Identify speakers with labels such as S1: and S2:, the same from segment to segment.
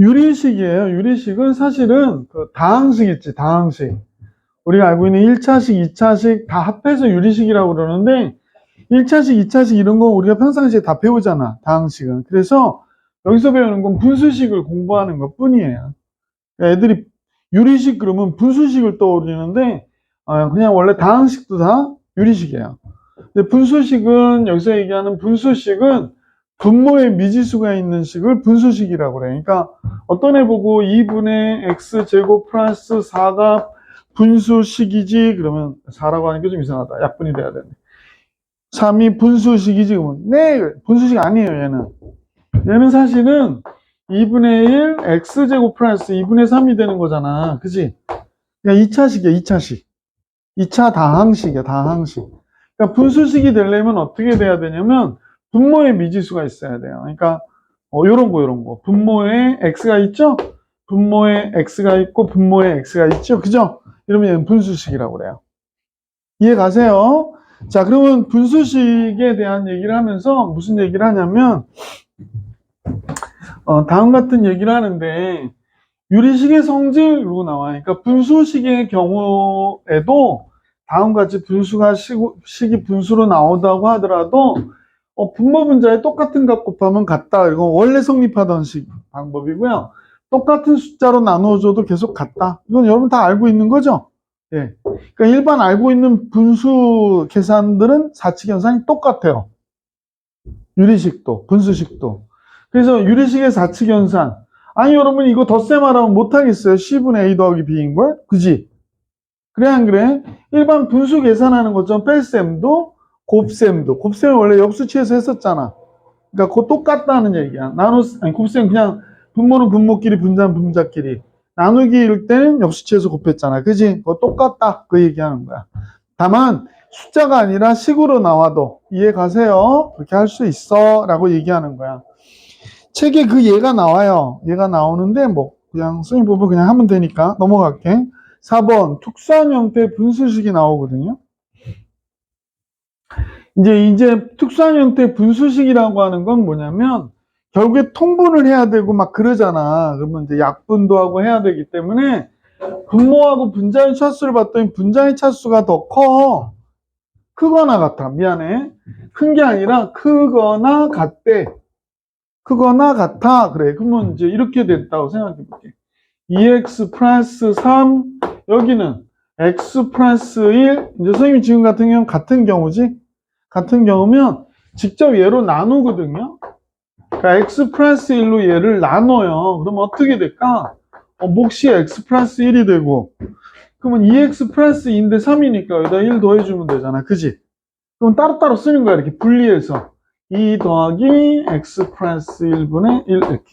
S1: 유리식이에요. 유리식은 사실은 그 다항식 있지, 다항식. 우리가 알고 있는 1차식, 2차식 다 합해서 유리식이라고 그러는데 1차식, 2차식 이런 거 우리가 평상시에 다 배우잖아, 다항식은. 그래서 여기서 배우는 건 분수식을 공부하는 것 뿐이에요. 애들이 유리식 그러면 분수식을 떠올리는데 그냥 원래 다항식도 다 유리식이에요. 근데 분수식은 여기서 얘기하는 분수식은 분모에 미지수가 있는 식을 분수식이라고 그래. 그러니까 어떤 애 보고 2분의 x제곱 플러스 4가 분수식이지 그러면 4라고 하니까 좀 이상하다. 약분이 돼야 되네. 3이 분수식이지 그러면 네, 분수식 아니에요. 얘는 사실은 2분의 1 x제곱 플러스 2분의 3이 되는 거잖아. 그치? 그러니까 2차식이야. 2차식. 2차 다항식이야. 다항식. 그러니까 분수식이 되려면 어떻게 돼야 되냐면 분모에 미지수가 있어야 돼요. 그러니까 요런 거. 분모에 x가 있죠? 분모에 x가 있고 분모에 x가 있죠? 그죠? 이러면 얘는 분수식이라고 그래요. 이해 가세요? 자, 그러면 분수식에 대한 얘기를 하면서 무슨 얘기를 하냐면 다음 같은 얘기를 하는데 유리식의 성질로 나와니까 분수식의 경우에도 다음같이 분수가 식이 분수로 나온다고 하더라도 분모 분자에 똑같은 값 곱하면 같다. 이건 원래 성립하던 식 방법이고요. 똑같은 숫자로 나누어줘도 계속 같다. 이건 여러분 다 알고 있는 거죠? 예. 그러니까 일반 알고 있는 분수 계산들은 사칙연산이 똑같아요. 유리식도, 분수식도. 그래서 유리식의 사칙연산. 아니, 여러분, 이거 덧셈하라면 못하겠어요. C분의 A 더하기 B인걸? 그지? 그래, 안 그래? 일반 분수 계산하는 것처럼 뺄셈도, 곱셈도. 곱셈은 원래 역수치에서 했었잖아. 그러니까 그거 똑같다는 얘기야. 아니, 곱셈 그냥 분모는 분모끼리, 분자는 분자끼리. 나누기일 때는 역수치에서 곱했잖아. 그지? 그거 똑같다. 그 얘기하는 거야. 다만, 숫자가 아니라 식으로 나와도 이해 가세요? 그렇게 할 수 있어. 라고 얘기하는 거야. 책에 그 예가 나와요. 얘가 나오는데 뭐 그냥 선생님 보면 그냥 하면 되니까 넘어갈게. 4번 특수한 형태의 분수식이 나오거든요. 이제 특수한 형태의 분수식이라고 하는 건 뭐냐면 결국에 통분을 해야 되고 막 그러잖아. 그러면 이제 약분도 하고 해야 되기 때문에 분모하고 분자의 차수를 봤더니 분자의 차수가 더 커. 크거나 같아. 미안해. 큰 게 아니라 크거나 같대. 크거나 같아. 그래. 그러면 이제 이렇게 됐다고 생각해 볼게. 2x 플러스 3, 여기는 x 플러스 1. 이제 선생님이 지금 같은 경우는 같은 경우지? 같은 경우면 직접 얘로 나누거든요. 그러니까 x 플러스 1로 얘를 나눠요. 그러면 어떻게 될까? 몫이 x 플러스 1이 되고, 그러면 2x 플러스 2인데 3이니까 여기다 1 더해주면 되잖아. 그지? 그럼 따로따로 쓰는 거야. 이렇게 분리해서. 2 더하기 x 플러스 1분의 1 이렇게.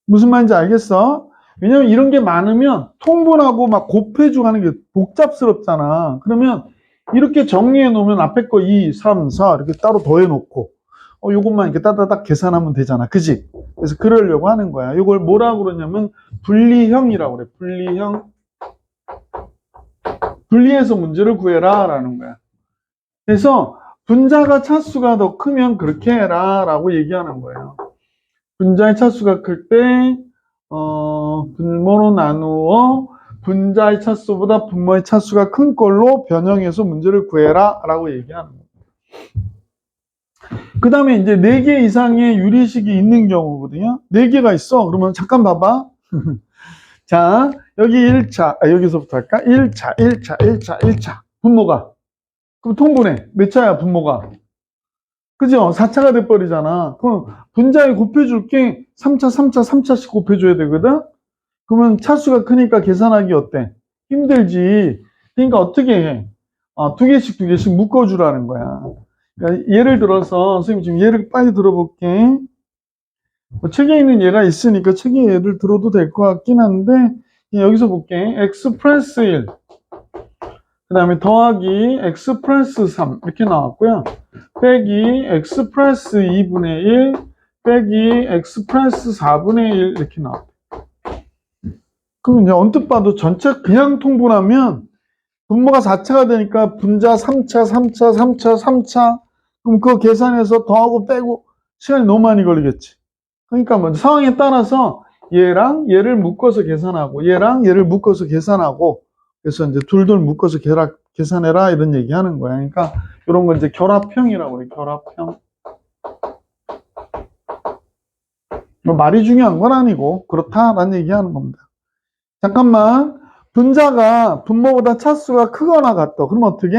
S1: 무슨 말인지 알겠어? 왜냐면 이런 게 많으면 통분하고 막 곱해주고 하는 게 복잡스럽잖아. 그러면 이렇게 정리해 놓으면 앞에 거 2, 3, 4 이렇게 따로 더해 놓고 요것만 이렇게 따다닥 계산하면 되잖아. 그지? 그래서 그러려고 하는 거야. 이걸 뭐라고 그러냐면 분리형이라고 그래. 분리형. 분리해서 문제를 구해라 라는 거야. 그래서 분자가 차수가 더 크면 그렇게 해라 라고 얘기하는 거예요. 분자의 차수가 클 때 분모로 나누어 분자의 차수보다 분모의 차수가 큰 걸로 변형해서 문제를 구해라 라고 얘기하는 거예요. 그 다음에 이제 4개 이상의 유리식이 있는 경우거든요. 4개가 있어. 그러면 잠깐 봐봐. 자, 여기 1차, 여기서부터 할까? 1차. 분모가. 그럼 통분해. 몇 차야, 분모가? 그죠? 4차가 돼버리잖아. 그럼 분자에 곱해줄게 3차씩 곱해줘야 되거든? 그러면 차수가 크니까 계산하기 어때? 힘들지. 그러니까 어떻게 해? 2개씩 묶어주라는 거야. 그러니까 예를 들어서, 선생님 지금 예를 빨리 들어볼게. 책에 있는 예가 있으니까 책에 예를 들어도 될 것 같긴 한데, 여기서 볼게. x 플러스 1. 그 다음에 더하기 x 플러스 3. 이렇게 나왔고요. 빼기 x 플러스 2분의 1. 빼기 x 플러스 4분의 1. 이렇게 나왔대. 그럼 이제 언뜻 봐도 전체 그냥 통분하면 분모가 4차가 되니까 분자 3차. 그럼 그거 계산해서 더하고 빼고 시간이 너무 많이 걸리겠지. 그러니까 뭐 상황에 따라서 얘랑 얘를 묶어서 계산하고 얘랑 얘를 묶어서 계산하고 그래서 이제 둘둘 묶어서 계산해라 이런 얘기 하는 거야. 그러니까 이런 거 이제 결합형이라고 그래. 결합형. 뭐 말이 중요한 건 아니고 그렇다라는 얘기 하는 겁니다. 잠깐만. 분자가 분모보다 차수가 크거나 같다. 그럼 어떻게?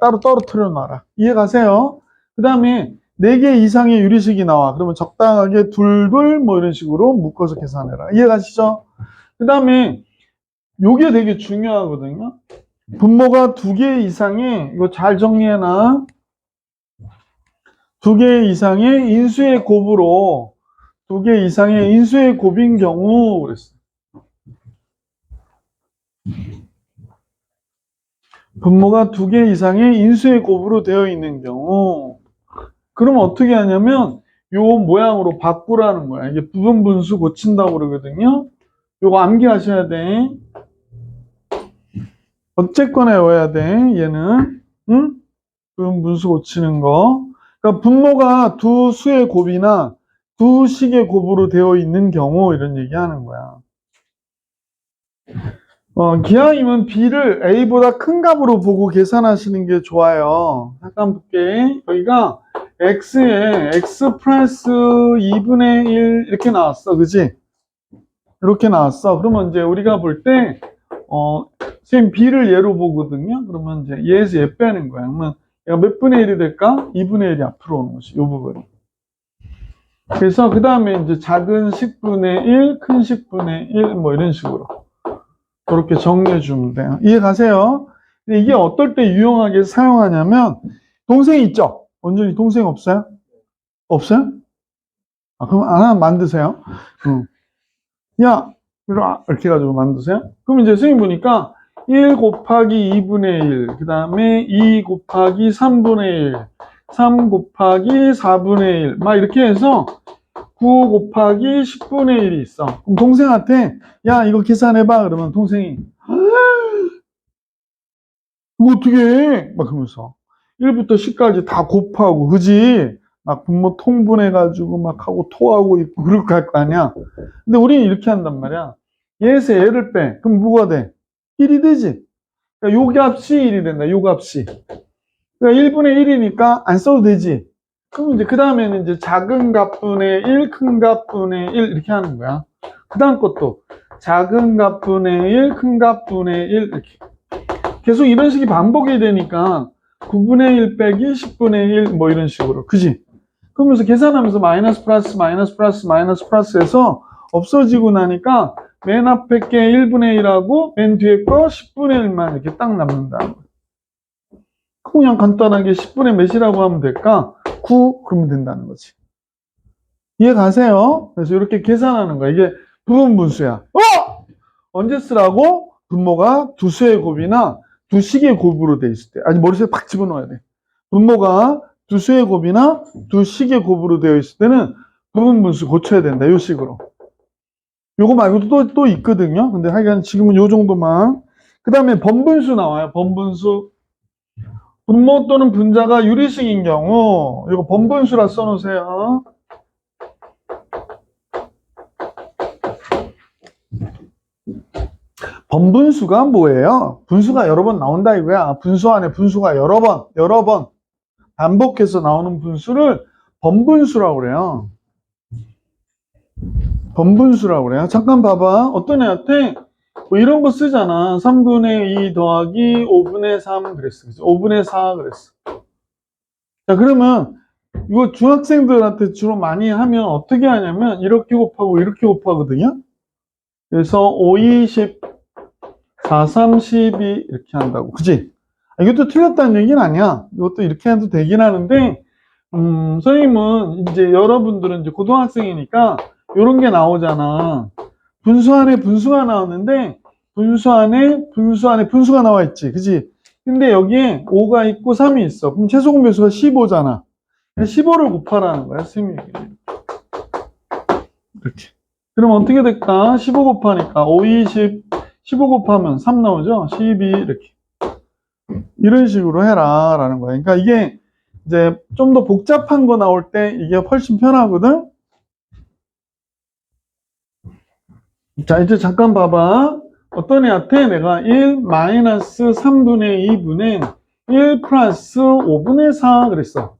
S1: 따로 떨어뜨려 놔라. 이해가세요? 그 다음에 4개 이상의 유리식이 나와. 그러면 적당하게 둘둘 뭐 이런 식으로 묶어서 계산해라. 이해가시죠? 그 다음에 요게 되게 중요하거든요. 분모가 2개 이상의, 이거 잘 정리해놔. 2개 이상의 인수의 곱으로 2개 이상의 인수의 곱인 경우 그랬어. 분모가 2개 이상의 인수의 곱으로 되어 있는 경우 그럼 어떻게 하냐면 요 모양으로 바꾸라는 거야. 이게 부분 분수 고친다고 그러거든요. 요거 암기하셔야 돼. 어쨌거나 외워야 돼. 얘는 응? 부분 분수 고치는 거. 그러니까 분모가 두 수의 곱이나 두 식의 곱으로 되어 있는 경우 이런 얘기 하는 거야. 기하임은 B를 A보다 큰 값으로 보고 계산하시는 게 좋아요. 잠깐 볼게. 여기가 X에 X 플러스 2분의 1 이렇게 나왔어. 그지? 이렇게 나왔어. 그러면 이제 우리가 볼 때, 선생님 B를 얘로 보거든요. 그러면 이제 얘에서 얘 빼는 거야. 그러면 얘가 몇 분의 1이 될까? 2분의 1이 앞으로 오는 것이, 이 부분이. 그래서 그 다음에 이제 작은 10분의 1, 큰 10분의 1, 뭐 이런 식으로. 그렇게 정리해 주면 돼요. 이해 가세요? 근데 이게 어떨 때 유용하게 사용하냐면, 동생이 있죠? 원준이 동생 없어요? 없어요? 그럼 하나 만드세요. 야, 이렇게 해가지고 만드세요. 그럼 이제 선생님 보니까 1 곱하기 2분의 1, 그 다음에 2 곱하기 3분의 1, 3 곱하기 4분의 1, 막 이렇게 해서 9 곱하기 10분의 1이 있어. 그럼 동생한테, 야, 이거 계산해봐. 그러면 동생이, 이거 어떻게 해? 막 그러면서. 1부터 10까지 다 곱하고, 그지? 막 분모 통분해가지고 막 하고 토하고 있고, 그렇게 할 거 아니야? 근데 우리는 이렇게 한단 말이야. 얘에서 얘를 빼. 그럼 뭐가 돼? 1이 되지? 그러니까 요 값이 1이 된다. 요 값이. 그러니까 1분의 1이니까 안 써도 되지. 그럼 이제 그 다음에는 이제 작은 값분의 1, 큰 값분의 1 이렇게 하는 거야. 그 다음 것도 작은 값분의 1, 큰 값분의 1 이렇게. 계속 이런 식이 반복이 되니까 9분의 1 빼기 10분의 1 뭐 이런 식으로. 그지? 그러면서 계산하면서 마이너스 플러스 마이너스 플러스 마이너스 플러스 해서 없어지고 나니까 맨 앞에 게 1분의 1하고 맨 뒤에 거 10분의 1만 이렇게 딱 남는다. 그냥 간단하게 10분의 몇이라고 하면 될까? 9 그러면 된다는 거지. 이해 가세요? 그래서 이렇게 계산하는 거야. 이게 부분분수야. 언제 쓰라고? 분모가 두 수의 곱이나 두 식의 곱으로 돼 있을 때. 아니 머릿속에 팍 집어넣어야 돼. 분모가 두 수의 곱이나 두 식의 곱으로 되어 있을 때는 부분분수 고쳐야 된다. 이 식으로. 요거 말고도 또 있거든요. 근데 하여간 지금은 요 정도만. 그 다음에 번분수 나와요. 번분수. 분모 또는 분자가 유리식인 경우 이거 번분수라 써놓으세요. 번분수가 뭐예요? 분수가 여러 번 나온다 이거야. 분수 안에 분수가 여러 번 반복해서 나오는 분수를 번분수라고 그래요. 번분수라고 그래요. 잠깐 봐봐. 어떤 애한테 뭐 이런 거 쓰잖아. 3분의 2 더하기 5분의 3 그랬어. 5분의 4 그랬어. 자, 그러면 이거 중학생들한테 주로 많이 하면 어떻게 하냐면 이렇게 곱하고 이렇게 곱하거든요. 그래서 5, 20, 4, 3, 12 이렇게 한다고. 그지? 이것도 틀렸다는 얘기는 아니야. 이것도 이렇게 해도 되긴 하는데 선생님은 이제 여러분들은 이제 고등학생이니까 이런 게 나오잖아. 분수 안에 분수가 나왔는데 분수 안에 분수가 나와 있지. 그지? 근데 여기에 5가 있고 3이 있어. 그럼 최소 공배수가 15잖아. 15를 곱하라는 거야, 선생님이. 이렇게. 그럼 어떻게 될까? 15 곱하니까 5, 20, 15 곱하면 3 나오죠? 12 이렇게. 이런 식으로 해라 라는 거야. 그러니까 이게 이제 좀 더 복잡한 거 나올 때 이게 훨씬 편하거든? 자, 이제 잠깐 봐봐. 어떤 애한테 내가 1 마이너스 3분의 2분의 1 플러스 5분의 4 그랬어.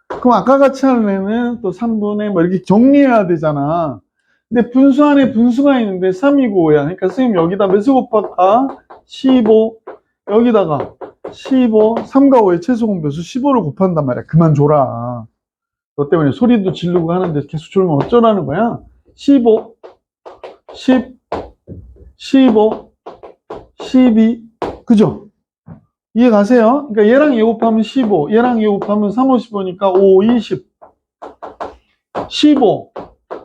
S1: 그럼 아까 같이 하는 애는 또 3분의 뭐 이렇게 정리해야 되잖아. 근데 분수 안에 분수가 있는데 3이고 5야. 그러니까 선생님 여기다 몇을 곱할까? 15. 여기다가 15, 3과 5의 최소공 몇수 15를 곱한단 말이야. 그만 줘라. 너 때문에 소리도 지르고 하는데 계속 졸면 어쩌라는 거야? 15, 10, 15, 12. 그죠? 이해 가세요? 그러니까 얘랑 얘 곱하면 15, 얘랑 얘 곱하면 3, 5, 15니까 5, 20. 15,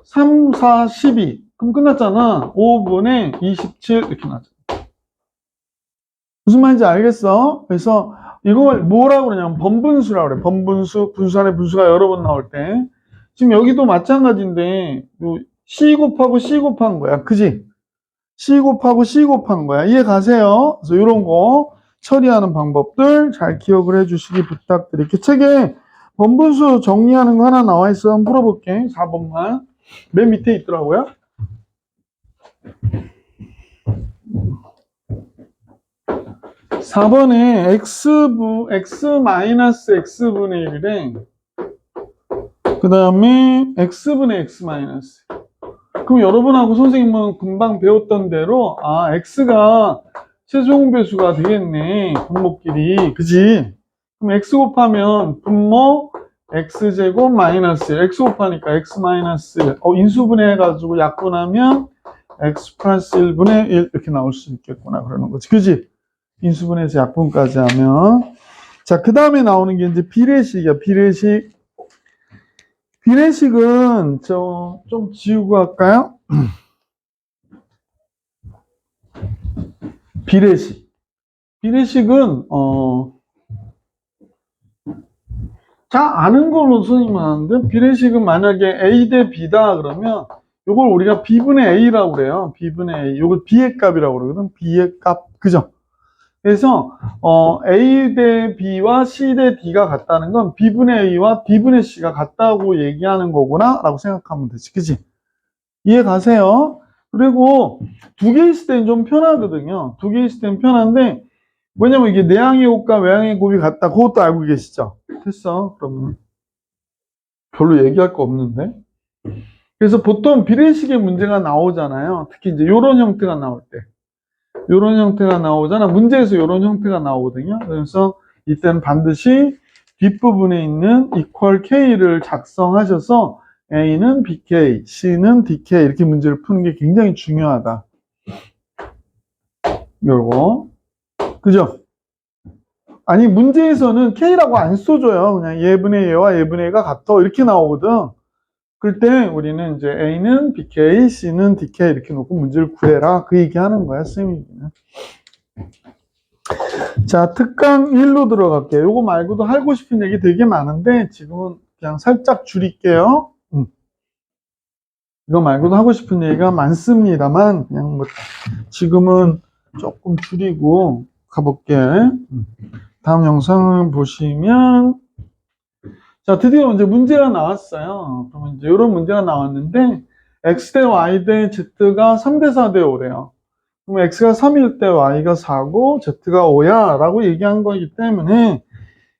S1: 3, 4, 12. 그럼 끝났잖아. 5분의 27 이렇게 나죠. 무슨 말인지 알겠어? 그래서 이걸 뭐라고 그러냐면 번분수라고 그래. 번분수, 분수 안에 분수가 여러 번 나올 때. 지금 여기도 마찬가지인데 C 곱하고 C 곱한 거야. 그지? C 곱하고 C 곱한 거야. 이해 가세요? 그래서 이런 거 처리하는 방법들 잘 기억을 해주시기 부탁드릴게요. 책에 번분수 정리하는 거 하나 나와 있어. 한번 풀어볼게. 4번만. 맨 밑에 있더라고요. 4번에 x-x분의 1이래. 그 다음에 x분의 x 마이너스. 그럼 여러분하고 선생님은 금방 배웠던 대로 x가 최종 배수가 되겠네. 분모끼리. 그지? 그럼 x 곱하면 분모 x제곱 마이너스 1. x 곱하니까 x 마이너스 1. 인수분해 해가지고 약분하면 x 플러스 1분의 1 이렇게 나올 수 있겠구나. 그러는 거지. 그지? 인수분해에서 약분까지 하면. 자, 그 다음에 나오는 게 이제 비례식이야. 비례식. 비례식은 좀 지우고 할까요? 비례식. 비례식은 잘 아는 걸로 선생님은 하는데, 비례식은 만약에 A 대 B다 그러면 이걸 우리가 B분의 A라고 그래요. B분의 A. 이걸 B의 값이라고 그러거든. B의 값. 그죠? 그래서 A 대 B와 C 대 D가 같다는 건 B분의 A와 D분의 C가 같다고 얘기하는 거구나 라고 생각하면 되지. 그치? 이해 가세요? 그리고 두 개 있을 때는 좀 편하거든요. 두 개 있을 때는 편한데 왜냐면 이게 내항의 곱과 외항의 곱이 같다. 그것도 알고 계시죠? 됐어. 그러면 별로 얘기할 거 없는데. 그래서 보통 비례식의 문제가 나오잖아요. 특히 이제 이런 형태가 나올 때. 이런 형태가 나오잖아. 문제에서 이런 형태가 나오거든요. 그래서 이때는 반드시 뒷부분에 있는 equal k를 작성하셔서 A는 BK, C는 DK 이렇게 문제를 푸는 게 굉장히 중요하다. 요거. 그죠? 아니 문제에서는 K라고 안 써줘요. 그냥 얘분의 얘와 얘분의 얘가 같아 이렇게 나오거든. 그럴 때 우리는 이제 A는 BK, C는 DK 이렇게 놓고 문제를 구해라. 그 얘기 하는 거야, 쌤이. 자, 특강 1로 들어갈게요. 요거 말고도 하고 싶은 얘기 되게 많은데 지금은 그냥 살짝 줄일게요. 이거 말고도 하고 싶은 얘기가 많습니다만 그냥 뭐 지금은 조금 줄이고 가볼게. 다음 영상을 보시면 자, 드디어 이제 문제가 나왔어요. 그러면 이제 이런 문제가 나왔는데 x 대 y 대 z가 3대 4대 5래요. 그럼 x가 3일 때 y가 4고 z가 5야 라고 얘기한 거기 때문에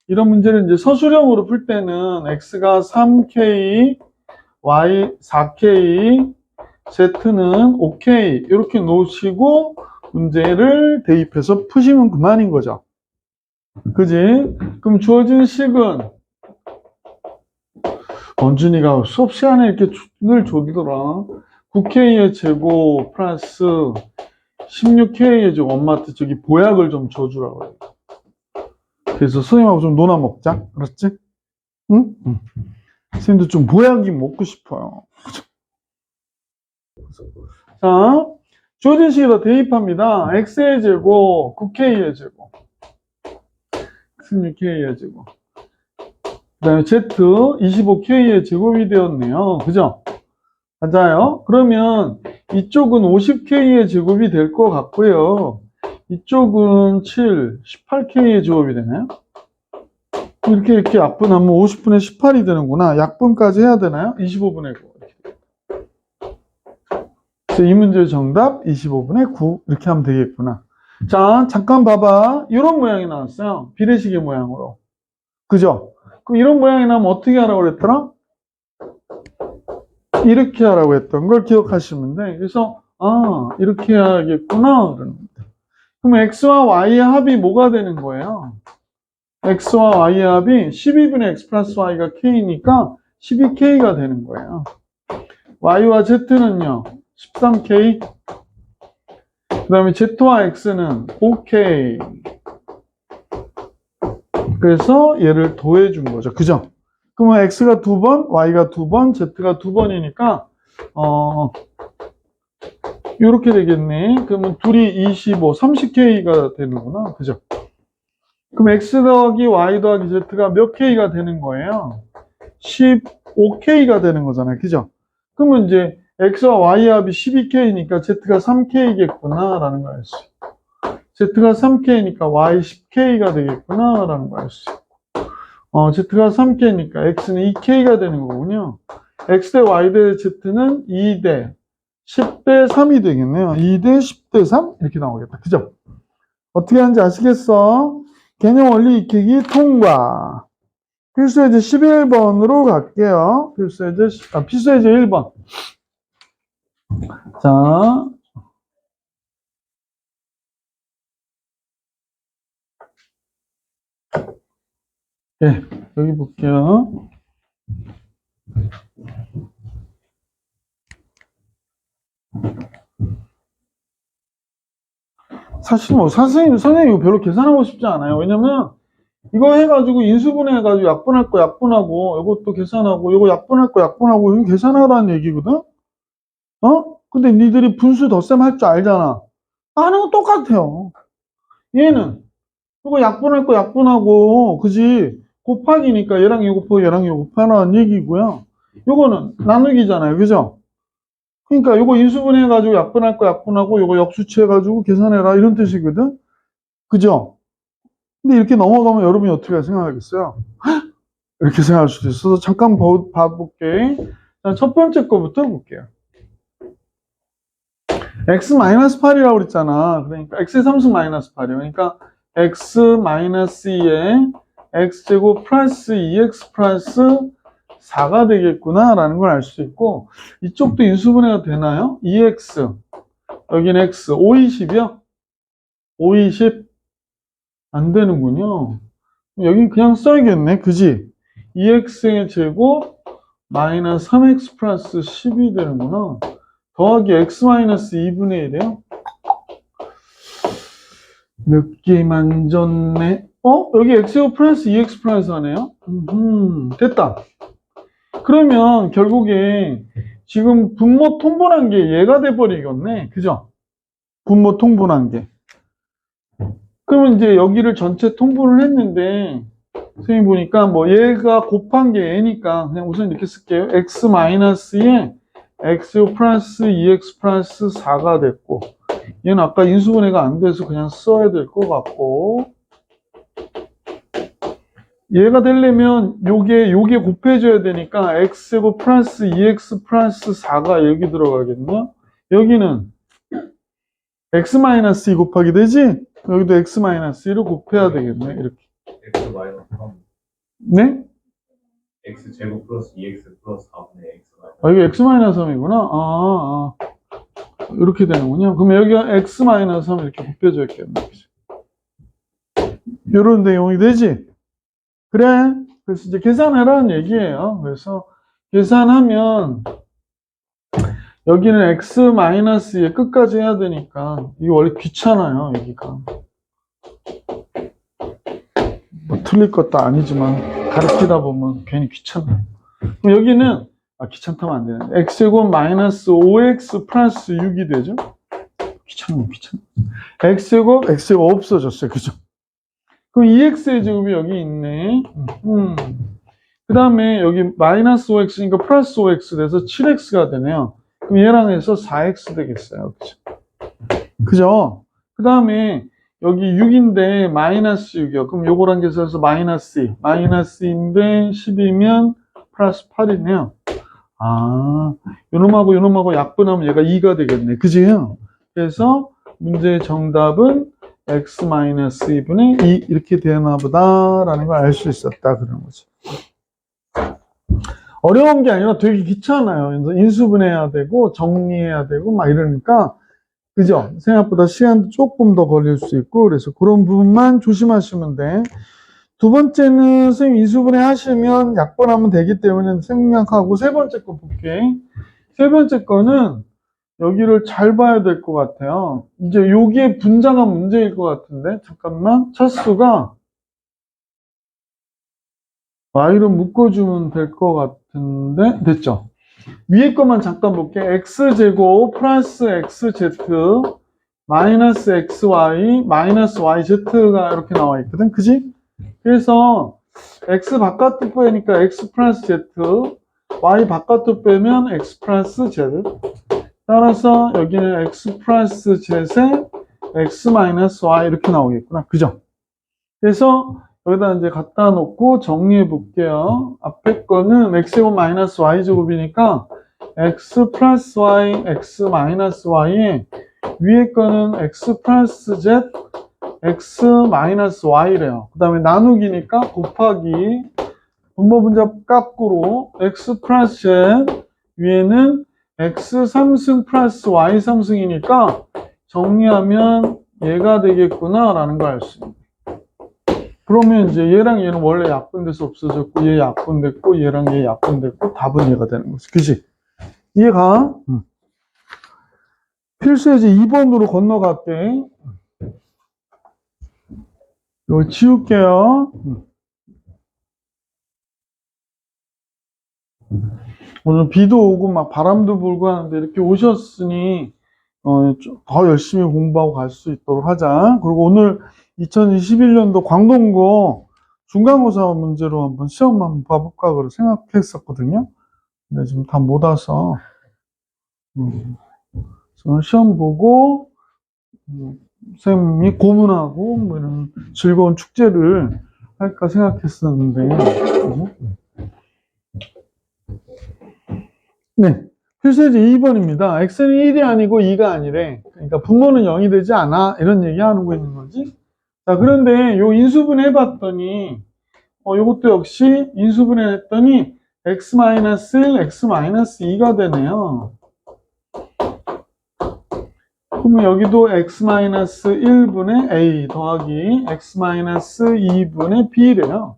S1: 이런 문제를 이제 서술형으로 풀 때는 x가 3k, y 4k, z는 5k 이렇게 놓으시고 문제를 대입해서 푸시면 그만인 거죠. 그지? 그럼 주어진 식은 원준이가 수업 시간에 이렇게 늘 줘주더라. 9k의 제곱 플러스 16k의 제곱. 엄마한테 저기 보약을 좀 줘주라고 그래. 그래서 선생님하고 좀 놀아 먹자. 알았지? 응? 응. 선생님도 좀 보약이 먹고 싶어요. 자, 주어진 식에다 대입합니다. x의 제곱, 9k의 제곱, 16k의 제곱. 그 다음에 z, 25k의 제곱이 되었네요. 그죠? 맞아요? 그러면 이쪽은 50k의 제곱이 될 것 같고요. 이쪽은 7, 18k의 제곱이 되나요? 이렇게 약분하면 50분의 18이 되는구나. 약분까지 해야 되나요? 25분의 9. 그래서 이 문제의 정답 25분의 9 이렇게 하면 되겠구나. 자, 잠깐 봐봐. 이런 모양이 나왔어요. 비례식의 모양으로. 그죠? 그럼 이런 모양이 나면 어떻게 하라고 그랬더라? 이렇게 하라고 했던 걸 기억하시면 돼. 그래서 이렇게 해야겠구나. 그럼 x와 y의 합이 뭐가 되는 거예요? x와 y의 합이 12분의 x 플러스 y가 k니까 12k가 되는 거예요. y와 z는요 13k, 그 다음에 z와 x는 5k. 그래서 얘를 더해준 거죠. 그죠? 그러면 x가 2번, y가 2번, z가 2번이니까 이렇게 되겠네. 그러면 둘이 25, 30k가 되는구나. 그죠? 그럼 x 더하기 y 더하기 z가 몇 k가 되는 거예요? 15k가 되는 거잖아요. 그죠? 그러면 이제 x와 y 합이 12k니까 z가 3k겠구나 라는 걸 알 수 있고, z가 3k니까 y 10k가 되겠구나 라는 걸 알 수 있고, z가 3k니까 x는 2k가 되는 거군요. x 대 y 대 z는 2대 10대 3이 되겠네요. 2대 10대 3 이렇게 나오겠다. 그죠? 어떻게 하는지 아시겠어? 개념 원리 익히기 통과. 필수예제 11번으로 갈게요. 필수예제 1번. 자, 예, 여기 볼게요. 사실 선생님 이거 별로 계산하고 싶지 않아요. 왜냐면 이거 해가지고 인수분해 해가지고 약분할 거 약분하고, 이것도 계산하고, 이거 약분할 거 약분하고, 이거 계산하라는 얘기거든? 근데 니들이 분수 덧셈 할 줄 알잖아. 하는 거 똑같아요. 얘는 이거 약분할 거 약분하고, 그지? 곱하기니까 얘랑 이거 곱하고 얘랑 이거 곱하라는 얘기고요. 요거는 나누기잖아요. 그죠? 그러니까 요거 인수분해 해가지고 약분할 거 약분하고, 요거 역수치 해가지고 계산해라. 이런 뜻이거든? 그죠? 근데 이렇게 넘어가면 여러분이 어떻게 생각하겠어요? 이렇게 생각할 수도 있어서 잠깐 봐볼게. 자, 첫 번째 거부터 볼게요. x-8이라고 그랬잖아. 그러니까 x의 3승 마이너스 8이요. 그러니까 x-2에 x제곱 플러스 2x 플러스 4가 되겠구나 라는 걸 알 수 있고, 이쪽도 인수분해가 되나요? 2x, 여기는 x, 5, 20이요? 5, 20 안 되는군요. 여긴 그냥 써야겠네. 그지? 2x의 제곱 마이너스 3x 플러스 10이 되는구나. 더하기 x 마이너스 2분의 1이에요? 느낌 안 좋네. 여기 x제곱 플러스 2x 플러스 하네요? 됐다. 그러면 결국에 지금 분모 통분한 게 얘가 돼버리겠네. 그죠? 분모 통분한 게. 그러면 이제 여기를 전체 통분을 했는데, 선생님 보니까 뭐 얘가 곱한 게 얘니까 그냥 우선 이렇게 쓸게요. x 마이너스에 x 플러스 2x 플러스 4가 됐고, 얘는 아까 인수분해가 안 돼서 그냥 써야 될 것 같고, 얘가 되려면 요게 곱해줘야 되니까 x제곱 플러스 2x 플러스 4가 여기 들어가겠네요. 여기는 x 마이너스 2 곱하기 되지? 여기도 x 마이너스 2를 곱해야 되겠네. 이렇게.
S2: x 마이너스 3.
S1: 네?
S2: x 제곱 플러스 2x 플러스 4분의 x 마이너스.
S1: 이게 x 마이너스 3이구나. 이렇게 되는군요. 그럼 여기가 x 마이너스 3 이렇게 곱해줘야겠네. 이런 내용이 되지? 그래. 그래서 이제 계산해라는 얘기예요. 그래서 계산하면 여기는 x 마이너스의 끝까지 해야 되니까 이게 원래 귀찮아요. 여기가 뭐 틀릴 것도 아니지만 가르치다 보면 괜히 귀찮아. 그럼 여기는 귀찮다면 안 되는데 x제곱 마이너스 5x 플러스 6이 되죠? 귀찮아. x제곱 없어졌어요. 그죠? 그럼 2x의 제곱이 여기 있네. 그 다음에 여기 마이너스 5x니까 플러스 5x 돼서 7x가 되네요. 그럼 얘랑 해서 4x 되겠어요. 그죠? 그죠? 그 다음에 여기 6인데 마이너스 6이요. 그럼 요거랑 계산해서 마이너스 2. 마이너스 2인데 10이면 플러스 8이네요. 아, 요놈하고 약분하면 얘가 2가 되겠네. 그지? 그래서 문제의 정답은 x-2분의 2 이렇게 되나 보다라는 걸 알 수 있었다. 그런 거지. 어려운 게 아니라 되게 귀찮아요. 그래서 인수분해해야 되고 정리해야 되고 막 이러니까 그죠? 생각보다 시간도 조금 더 걸릴 수 있고 그래서 그런 부분만 조심하시면 돼. 두 번째는 선생님 인수분해 하시면 약분하면 되기 때문에 생략하고 세 번째 거 볼게. 세 번째 거는 여기를 잘 봐야 될 것 같아요. 이제 여기에 분자가 문제일 것 같은데 잠깐만 첫 수가 y로 묶어주면 될 것 같은데 됐죠? 위에 것만 잠깐 볼게. x제곱 플러스 xz 마이너스 xy 마이너스 yz가 이렇게 나와 있거든. 그지? 그래서 x 바깥으로 빼니까 x 플러스 z y 바깥으로 빼면 x 플러스 z 따라서 여기는 x 플러스 z에 x 마이너스 y 이렇게 나오겠구나. 그죠? 그래서 여기다 이제 갖다 놓고 정리해 볼게요. 앞에 거는 x제곱 마이너스 y제곱이니까 x 플러스 y, x 마이너스 y에 위에 거는 x 플러스 z, x 마이너스 y래요. 그 다음에 나누기니까 곱하기 분모분자 깎으로 x 플러스 z 위에는 x 3승 플러스 y 3승이니까 정리하면 얘가 되겠구나 라는 걸 알 수 있는. 그러면 이제 얘랑 얘는 원래 약분돼서 없어졌고 얘 약분됐고 얘랑 얘 약분됐고 답은 얘가 되는 거지. 그치? 이해가? 필수예제 2번으로 건너갈게. 이거 지울게요. 오늘 비도 오고 막 바람도 불고 하는데 이렇게 오셨으니 더 열심히 공부하고 갈 수 있도록 하자. 그리고 오늘 2021년도 광동고 중간고사 문제로 한번 시험 한번 봐볼까 그러 생각했었거든요. 근데 지금 다 못 와서 저는 시험 보고 선생님이 고문하고 뭐 이런 즐거운 축제를 할까 생각했었는데 네, 필수예제 2번입니다. x는 1이 아니고 2가 아니래. 그러니까 분모는 0이 되지 않아 이런 얘기 하고 있는 거지. 자, 그런데 요 인수분해 해봤더니 요것도 역시 인수분해 했더니 x-1, x-2가 되네요. 그러면 여기도 x-1분의 a 더하기 x-2분의 b래요.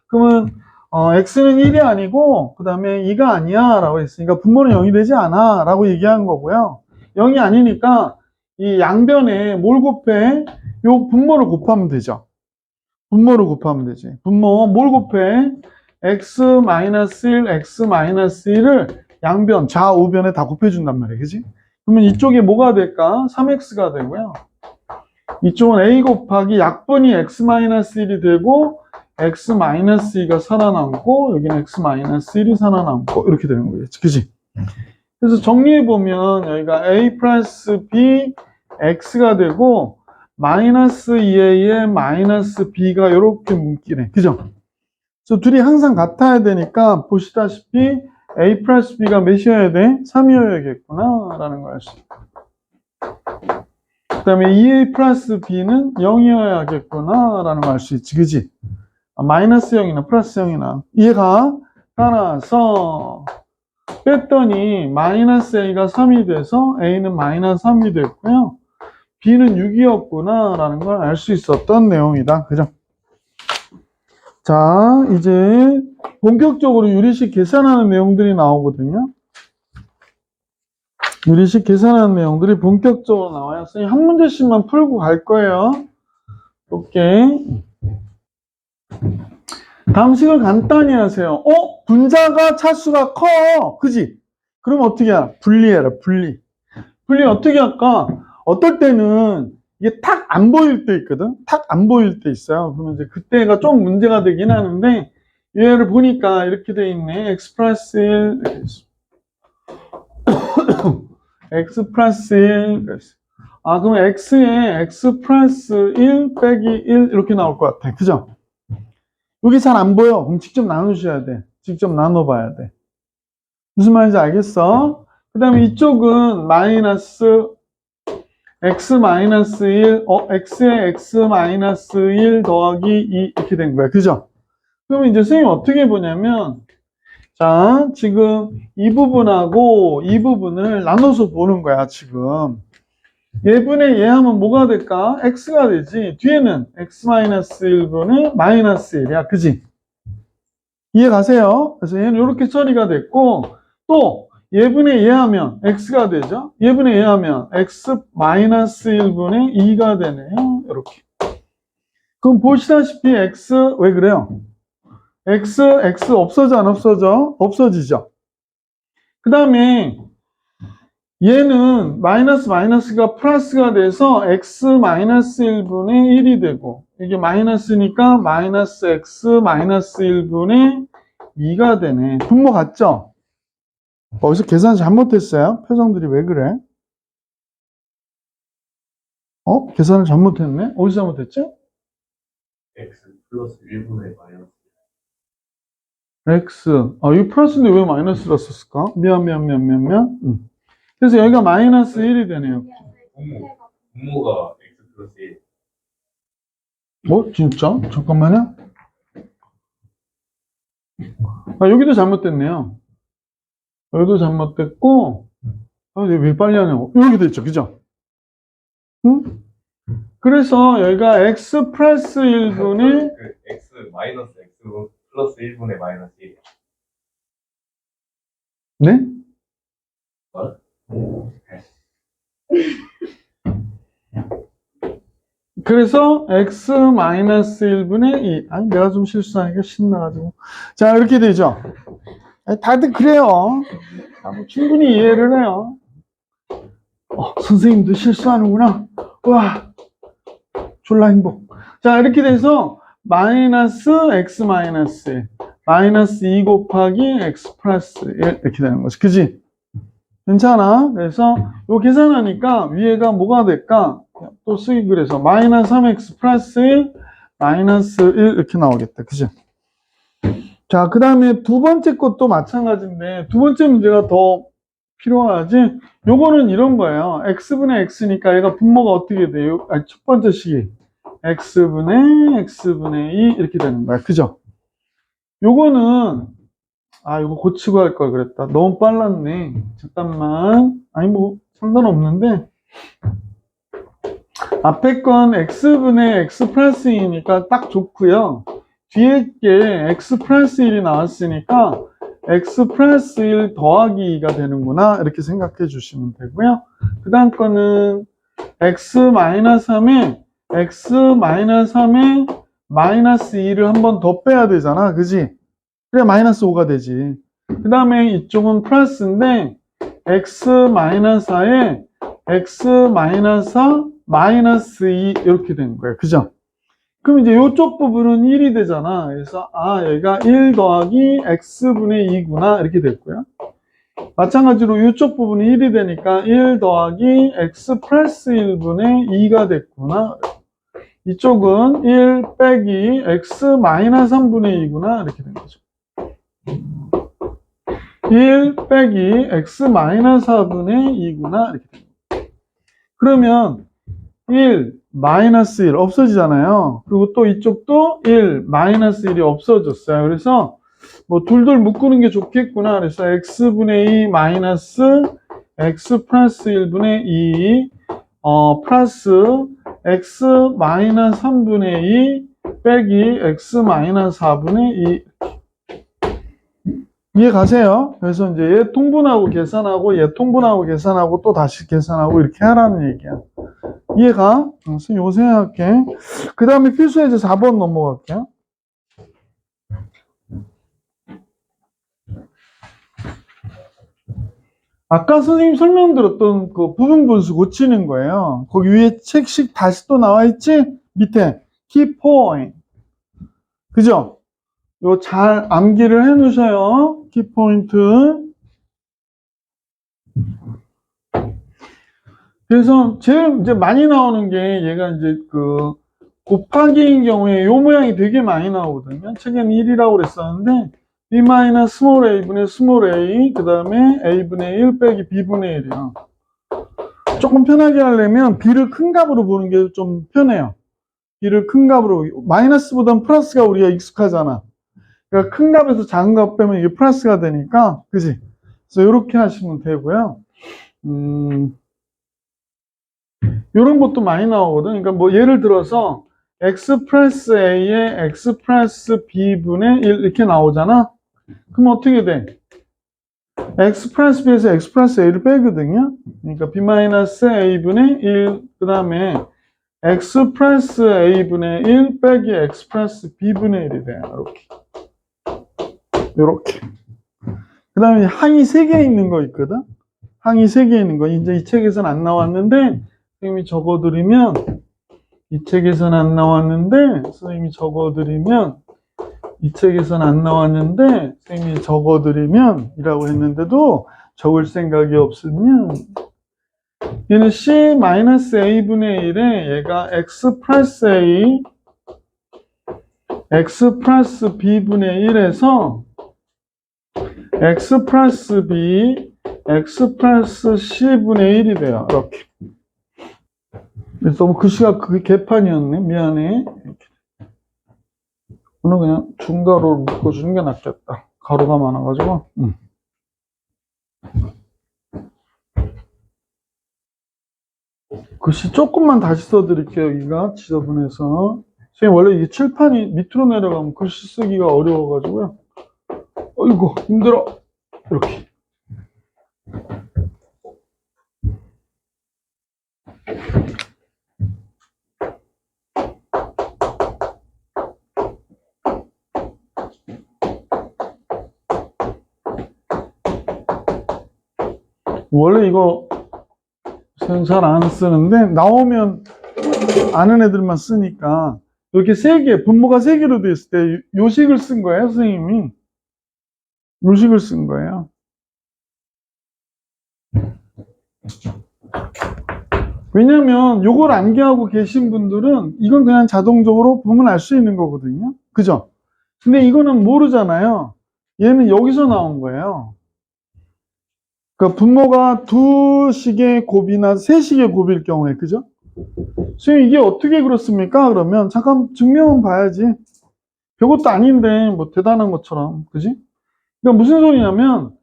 S1: 그러면 x는 1이 아니고 그 다음에 2가 아니야 라고 했으니까 분모는 0이 되지 않아 라고 얘기한 거고요. 0이 아니니까 이 양변에 뭘 곱해? 요 분모를 곱하면 되죠. 분모를 곱하면 되지. 분모 뭘 곱해? x-1, x-1을 양변 좌우변에 다 곱해준단 말이야. 그지? 그러면 이쪽에 뭐가 될까? 3x가 되고요. 이쪽은 a 곱하기 약분이 x-1이 되고 x-2가 살아남고 여기는 x-1이 살아남고 이렇게 되는 거겠지. 그지? 그래서 정리해보면 여기가 a 플러스 b x가 되고 마이너스 2a에 마이너스 b가 이렇게 묶이네. 그죠? 그래서 둘이 항상 같아야 되니까 보시다시피 a 플러스 b가 몇이어야 돼? 3이어야겠구나 라는 걸 알 수 있다. 그 다음에 2a 플러스 b는 0이어야겠구나 라는 걸 알 수 있지. 그지? 마이너스 0이나 플러스 0이나 이해가? 따라서 뺐더니 마이너스 a가 3이 돼서 a는 마이너스 3이 됐고요. b는 6이었구나 라는 걸 알 수 있었던 내용이다. 그죠? 자, 이제 본격적으로 유리식 계산하는 내용들이 나오거든요. 유리식 계산하는 내용들이 본격적으로 나와요. 선생님 한 문제씩만 풀고 갈 거예요. 오케이. 다음 식을 간단히 하세요. 분자가 차수가 커. 그지? 그럼 어떻게 해? 분리해라, 분리. 분리 어떻게 할까? 어떨 때는 이게 탁 안 보일 때 있거든? 탁 안 보일 때 있어요. 그러면 이제 그때가 좀 문제가 되긴 하는데, 얘를 보니까 이렇게 돼 있네. x 플러스 1, x 플러스 1. 그럼 x에 x 플러스 1 빼기 1 이렇게 나올 것 같아. 그죠? 여기 잘 안 보여. 그럼 직접 나누셔야 돼. 직접 나눠봐야 돼. 무슨 말인지 알겠어? 그 다음에 이쪽은 마이너스 x 마이너스 1, x에 x 마이너스 1 더하기 2 이렇게 된 거야. 그죠? 그러면 이제 선생님 어떻게 보냐면, 자, 지금 이 부분하고 이 부분을 나눠서 보는 거야, 지금. 얘분의 얘 하면 뭐가 될까? x가 되지. 뒤에는 x 마이너스 1분의 마이너스 1이야. 그지? 이해 가세요? 그래서 얘는 이렇게 처리가 됐고, 또 얘분의 얘 하면 x가 되죠? 얘분의 얘 하면 x 마이너스 1분의 2가 되네요. 이렇게. 그럼 보시다시피 x 왜 그래요? x 없어져 안 없어져? 없어지죠. 그 다음에 얘는 마이너스가 플러스가 돼서 x 마이너스 1분의 1이 되고, 이게 마이너스니까 마이너스 x 마이너스 1분의 2가 되네. 분모 같죠? 거기서 계산 잘못했어요? 표정들이 왜 그래? 계산을 잘못했네? 어디서 잘못했지?
S2: x 플러스 1분의 마이너스
S1: x. 이거 플러스인데 왜 마이너스라 썼을까? 미안. 그래서 여기가 마이너스 1이 되네요.
S2: 분모가 x 플러스 1.
S1: 진짜? 잠깐만요. 여기도 잘못됐네요. 여기도 잘못됐고, 왜 빨리 하냐고. 여기 됐죠, 그죠? 응? 그래서 여기가 x 플러스 1분의,
S2: 그 x 마이너스 x 플러스 1분의 마이너스 1.
S1: 네?
S2: 뭐?
S1: 그래서 x 마이너스 1분의 2. 아니, 내가 좀 실수하니까 신나가지고. 자, 이렇게 되죠. 다들 그래요. 뭐 충분히 이해를 해요. 선생님도 실수하는구나. 와, 졸라 행복. 자, 이렇게 돼서 마이너스 x 마이너스 1, 마이너스 2 곱하기 x 플러스 1 이렇게 되는 거지. 그지? 괜찮아? 그래서 이거 계산하니까 위에가 뭐가 될까? 또 쓰기 그래서 마이너스 3x 플러스 1, 마이너스 1 이렇게 나오겠다. 그지? 자, 그 다음에 두 번째 것도 마찬가지인데 두 번째 문제가 더 필요하지? 요거는 이런 거예요. x분의 x니까 얘가 분모가 어떻게 돼요? 첫 번째 식이 x분의 2 이렇게 되는 거야. 그죠? 요거는 이거 고치고 할 걸 그랬다. 너무 빨랐네. 잠깐만. 뭐 상관없는데 앞에 건 x분의 x 플러스 2니까 딱 좋고요. 뒤에 게 x 플러스 1이 나왔으니까 x 플러스 1 더하기 2가 되는구나 이렇게 생각해 주시면 되고요. 그 다음 거는 x 마이너스 3에 마이너스 2를 한 번 더 빼야 되잖아. 그지? 그래 마이너스 5가 되지. 그 다음에 이쪽은 플러스인데 x 마이너스 4에 x 마이너스 4 마이너스 2 이렇게 된 거예요. 그죠? 그럼 이제 이쪽 부분은 1이 되잖아. 그래서 여기가 1 더하기 x분의 2구나 이렇게 됐고요. 마찬가지로 이쪽 부분이 1이 되니까 1 더하기 x 플러스 1분의 2가 됐구나. 이쪽은 1 빼기 x 마이너스 3분의 2구나 이렇게 된 거죠. 1 빼기 x 마이너스 4분의 2구나 이렇게 된 거죠. 그러면 1 마이너스 1 없어지잖아요. 그리고 또 이쪽도 1 마이너스 1이 없어졌어요. 그래서 뭐 둘둘 묶는 게 좋겠구나. 그래서 x분의 2 마이너스 x 플러스 1분의 2 플러스 x 마이너스 3분의 2 빼기 x 마이너스 4분의 2 이해 가세요? 그래서 이제 얘 통분하고 계산하고 얘 통분하고 계산하고 또 다시 계산하고 이렇게 하라는 얘기야. 이해가? 선생님 요거 생각할게. 그 다음에 필수예제 4번 넘어갈게요. 아까 선생님 설명드렸던 그 부분 분수 고치는 거예요. 거기 위에 책식 다시 또 나와 있지? 밑에 key point. 그죠? 요 잘 암기를 해 놓으셔요. key point. 그래서 제일 이제 많이 나오는 게 얘가 이제 그 곱하기인 경우에 요 모양이 되게 많이 나오거든요. 책에는 1이라고 그랬었는데 b 마이너스 스몰 a분의 스몰 a, 그 다음에 a분의 1 빼기 b분의 1이야. 조금 편하게 하려면 b를 큰 값으로 보는 게 좀 편해요. b를 큰 값으로, 마이너스보단 플러스가 우리가 익숙하잖아. 그러니까 큰 값에서 작은 값 빼면 이게 플러스가 되니까, 그지? 그래서 이렇게 하시면 되고요. 이런 것도 많이 나오거든. 그러니까 뭐 예를 들어서 x 플러스 a에 x 플러스 b분의 1 이렇게 나오잖아. 그럼 어떻게 돼? x 플러스 b에서 x 플러스 a를 빼거든요. 그러니까 b 마이너스 a분의 1, 그 다음에 x 플러스 a분의 1 빼기 x 플러스 b분의 1이 돼요. 이렇게. 그 다음에 항이 3개 있는 거 있거든. 항이 3개 있는 거. 이제 이 책에서는 안 나왔는데 선생님이 적어드리면, 이 책에서는 안 나왔는데 선생님이 적어드리면, 이 책에서는 안 나왔는데 선생님이 적어드리면 이라고 했는데도 적을 생각이 없으면, 얘는 c-a분의 1에 얘가 x 플러스 a, x 플러스 b분의 1에서 x 플러스 b, x 플러스 c분의 1이 돼요. 이렇게. 너무 글씨가 그게 개판이었네. 미안해. 오늘 그냥 중가로 묶어주는 게 낫겠다. 가로가 많아가지고. 글씨 조금만 다시 써드릴게요. 여기가 지저분해서. 선생님 원래 이게 칠판이 밑으로 내려가면 글씨 쓰기가 어려워가지고요. 어이구 힘들어. 이렇게. 원래 이거 잘 안 쓰는데 나오면 아는 애들만 쓰니까 이렇게 3개, 분모가 3개로 돼 있을 때 요식을 쓴 거예요, 선생님이. 요식을 쓴 거예요. 왜냐면 요걸 암기하고 계신 분들은 이건 그냥 자동적으로 보면 알 수 있는 거거든요. 그죠? 근데 이거는 모르잖아요. 얘는 여기서 나온 거예요. 그러니까 분모가 2식의 곱이나 3식의 곱일 경우에, 그죠? 선생님 이게 어떻게 그렇습니까? 그러면 잠깐 증명은 봐야지. 별것도 아닌데 뭐 대단한 것처럼, 그지? 그러니까 무슨 소리냐면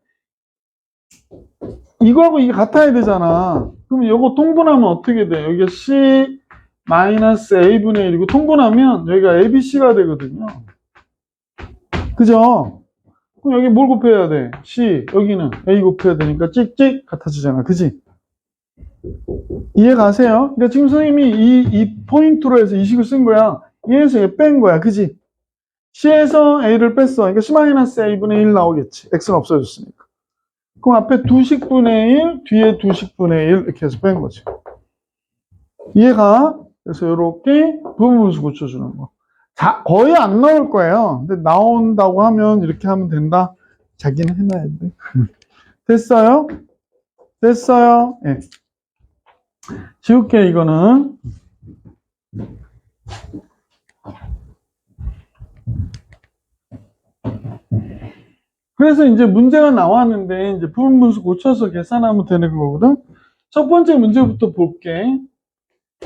S1: 이거하고 이게 같아야 되잖아. 그럼 이거 통분하면 어떻게 돼? 여기가 c 마이너스 a분의 1이고 통분하면 여기가 abc가 되거든요. 그죠? 그럼 여기 뭘 곱해야 돼? c, 여기는 a 곱해야 되니까 찍찍 같아지잖아. 그지? 이해 가세요? 그러니까 지금 선생님이 이 포인트로 해서 이 식을 쓴 거야. 얘에서 얘 뺀 거야. 그지? c에서 a를 뺐어. 그러니까 c-a분의 1 나오겠지. x는 없어졌으니까. 그럼 앞에 2식분의 1, 뒤에 2식분의 1 이렇게 해서 뺀 거지. 이해가? 그래서 이렇게 부분분수 고쳐주는 거. 자, 거의 안 나올 거예요. 근데 나온다고 하면 이렇게 하면 된다. 자기는 해놔야 돼. 됐어요? 됐어요? 예. 네. 지울게, 이거는. 그래서 이제 문제가 나왔는데, 이제 부분분수 고쳐서 계산하면 되는 거거든? 첫 번째 문제부터 볼게.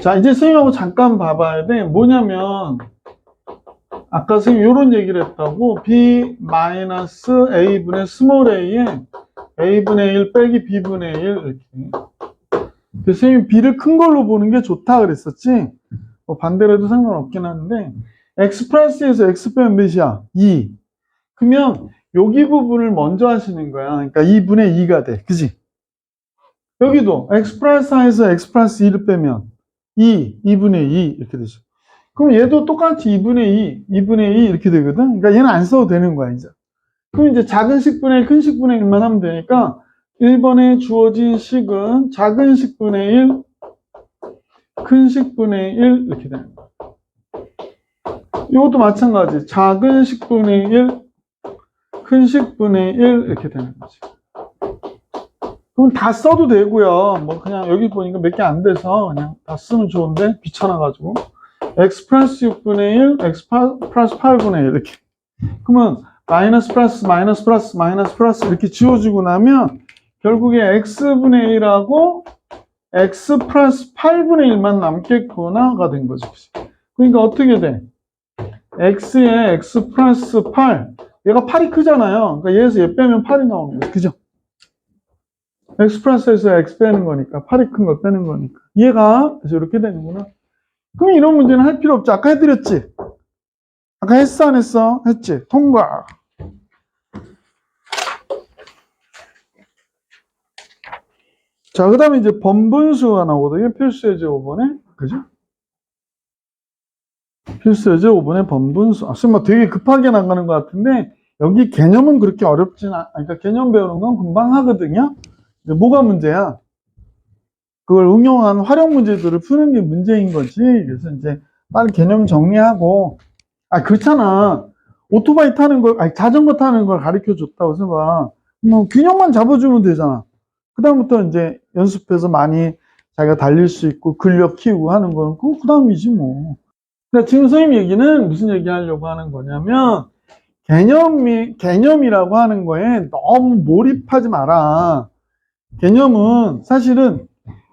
S1: 자, 이제 선생님하고 잠깐 봐봐야 돼. 뭐냐면, 아까 선생님 이런 얘기를 했다고. b-a분의 스몰 a에 a분의 1 빼기 b분의 1 이렇게. 그래서 선생님이 b를 큰 걸로 보는 게 좋다 그랬었지. 뭐 반대로 해도 상관없긴 한데 x 플러스에서 x 빼면 몇이야? 2. 그러면 여기 부분을 먼저 하시는 거야. 그러니까 2분의 2가 돼. 그지? 여기도 x 플러스 4에서 x 플러스 2를 빼면 2분의 2 이렇게 되죠. 그럼 얘도 똑같이 2분의 2 이렇게 되거든. 그러니까 얘는 안 써도 되는 거야, 이제. 그럼 이제 작은 식분의 1, 큰 식분의 1만 하면 되니까 1번에 주어진 식은 작은 식분의 1, 큰 식분의 1 이렇게 되는 거야. 이것도 마찬가지. 작은 식분의 1, 큰 식분의 1 이렇게 되는 거지. 그럼 다 써도 되고요. 뭐 그냥 여기 보니까 몇 개 안 돼서 그냥 다 쓰면 좋은데 귀찮아가지고 x 플러스 6분의 1, x 플러스 8분의 1 이렇게. 그러면 마이너스 플러스 마이너스 플러스 마이너스 플러스 이렇게 지워주고 나면 결국에 x분의 1하고 x 플러스 8분의 1만 남겠구나가 된 거죠. 그러니까 어떻게 돼? x에 x 플러스 8 얘가 8이 크잖아요. 그러니까 얘에서 얘 빼면 8이 나오는 거죠. 그죠? x 플러스에서 x 빼는 거니까 8이 큰 걸 빼는 거니까 얘가 그래서 이렇게 되는구나. 그럼 이런 문제는 할 필요 없지. 아까 해드렸지? 아까 했어 안 했어? 했지? 통과. 자, 그 다음에 이제 번분수가 나오거든요. 필수 예제 5번에. 그죠? 필수 예제 5번에 번분수. 아, 뭐 되게 급하게 나가는 것 같은데, 여기 개념은 그렇게 어렵진 않아. 그러니까 개념 배우는 건 금방 하거든요. 이제 뭐가 문제야? 그걸 응용한 활용 문제들을 푸는 게 문제인 거지. 그래서 이제 빨리 개념 정리하고, 아, 그렇잖아. 오토바이 타는 걸, 아니, 자전거 타는 걸 가르쳐 줬다고 해봐. 뭐, 균형만 잡아주면 되잖아. 그다음부터 이제 연습해서 많이 자기가 달릴 수 있고 근력 키우고 하는 거는 그 다음이지 뭐. 그러니까 지금 선생님 얘기는 무슨 얘기 하려고 하는 거냐면 개념이라고 하는 거에 너무 몰입하지 마라. 개념은 사실은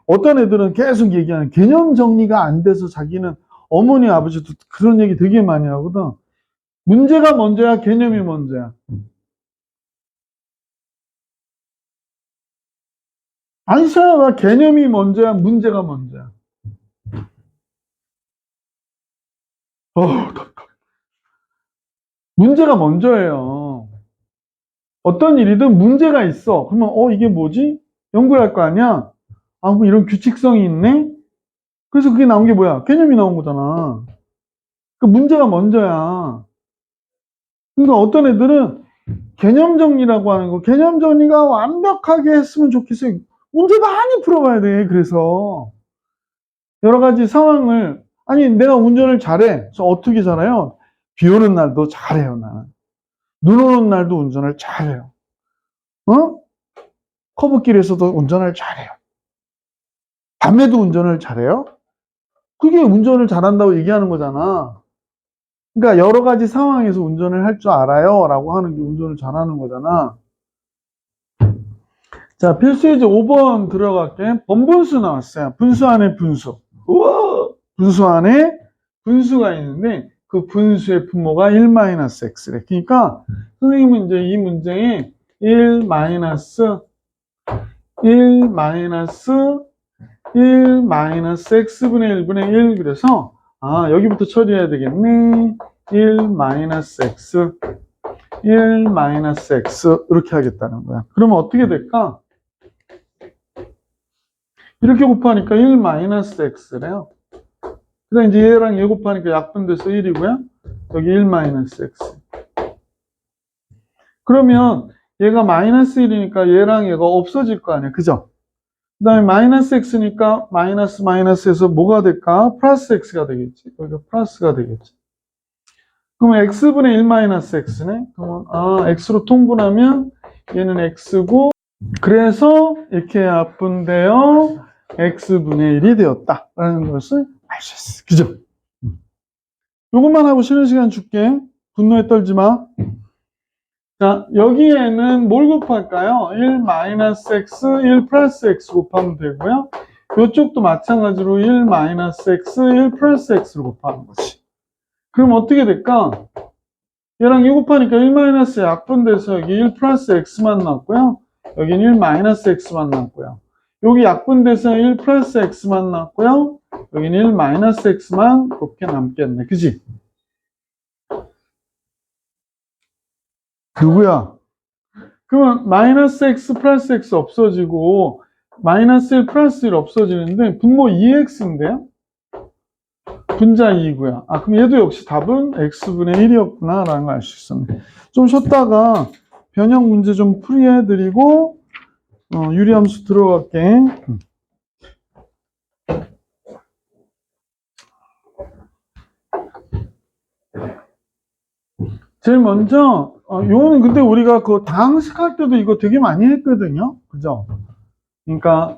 S1: 어떤 애들은 계속 얘기하는 개념 정리가 안 돼서 자기는 어머니 아버지도 그런 얘기 되게 많이 하거든. 문제가 먼저야 개념이 먼저야. 아니잖아. 개념이 먼저야 문제가 먼저야. 문제가 먼저예요. 어떤 일이든 문제가 있어. 그러면 이게 뭐지? 연구를 할 거 아니야? 아, 뭐 이런 규칙성이 있네? 그래서 그게 나온 게 뭐야? 개념이 나온 거잖아. 그 문제가 먼저야. 그러니까 어떤 애들은 개념 정리라고 하는 거, 개념 정리가 완벽하게 했으면 좋겠어요. 문제 많이 풀어봐야 돼. 그래서 여러 가지 상황을 아니 내가 운전을 잘해. 저 어떻게 잘해요? 비 오는 날도 잘해요. 나는. 눈 오는 날도 운전을 잘해요. 커브길에서도 운전을 잘해요. 밤에도 운전을 잘해요? 그게 운전을 잘한다고 얘기하는 거잖아. 그러니까 여러 가지 상황에서 운전을 할 줄 알아요 라고 하는 게 운전을 잘하는 거잖아. 자, 필수예제 5번 들어갈게. 번분수 나왔어요. 분수 안에 분수. 우와! 분수 안에 분수가 있는데 그 분수의 분모가 1-x래. 그러니까 선생님은 이제 이 문제에 1 x분의 1분의 1 그래서 여기부터 처리해야 되겠네. 1-x 이렇게 하겠다는 거야. 그러면 어떻게 될까? 이렇게 곱하니까 1-x래요. 그다음 이제 얘랑 얘 곱하니까 약분돼서 1이고요. 여기 1-x. 그러면 얘가 -1이니까 얘랑 얘가 없어질 거 아니야. 그죠? 그 다음에 -x니까 마이너스에서 뭐가 될까? 플러스 x가 되겠지. 여기가 플러스가 되겠지. 그러면 x분의 1-x네. 그러면 x로 통분하면 얘는 x고 그래서 이렇게 약분되어 x분의 1이 되었다라는 것을 알 수 있어. 그죠? 요것만 하고 쉬는 시간 줄게. 분노에 떨지 마. 자, 여기에는 뭘 곱할까요? 1-x, 1+x 곱하면 되고요. 이쪽도 마찬가지로 1-x, 1+x로 곱하는 거지. 그럼 어떻게 될까? 얘랑 이 곱하니까 1- 약분돼서 여기 1+x만 남고요. 여기는 1-x만 남고요. 여기 약분돼서 1+x만 남고요. 여기는 1-x만 이렇게 남겠네. 그지? 누구야? 그러면 -x 플러스 x 없어지고 -1 플러스 1 없어지는데 분모 2x인데요? 분자 2고요. 그럼 얘도 역시 답은 x분의 1이었구나 라는 걸 알 수 있었네. 좀 쉬었다가 변형 문제 좀 풀이해드리고 유리함수 들어갈게. 제일 먼저 요거는 근데 우리가 그 다항식 할 때도 이거 되게 많이 했거든요. 그죠? 그러니까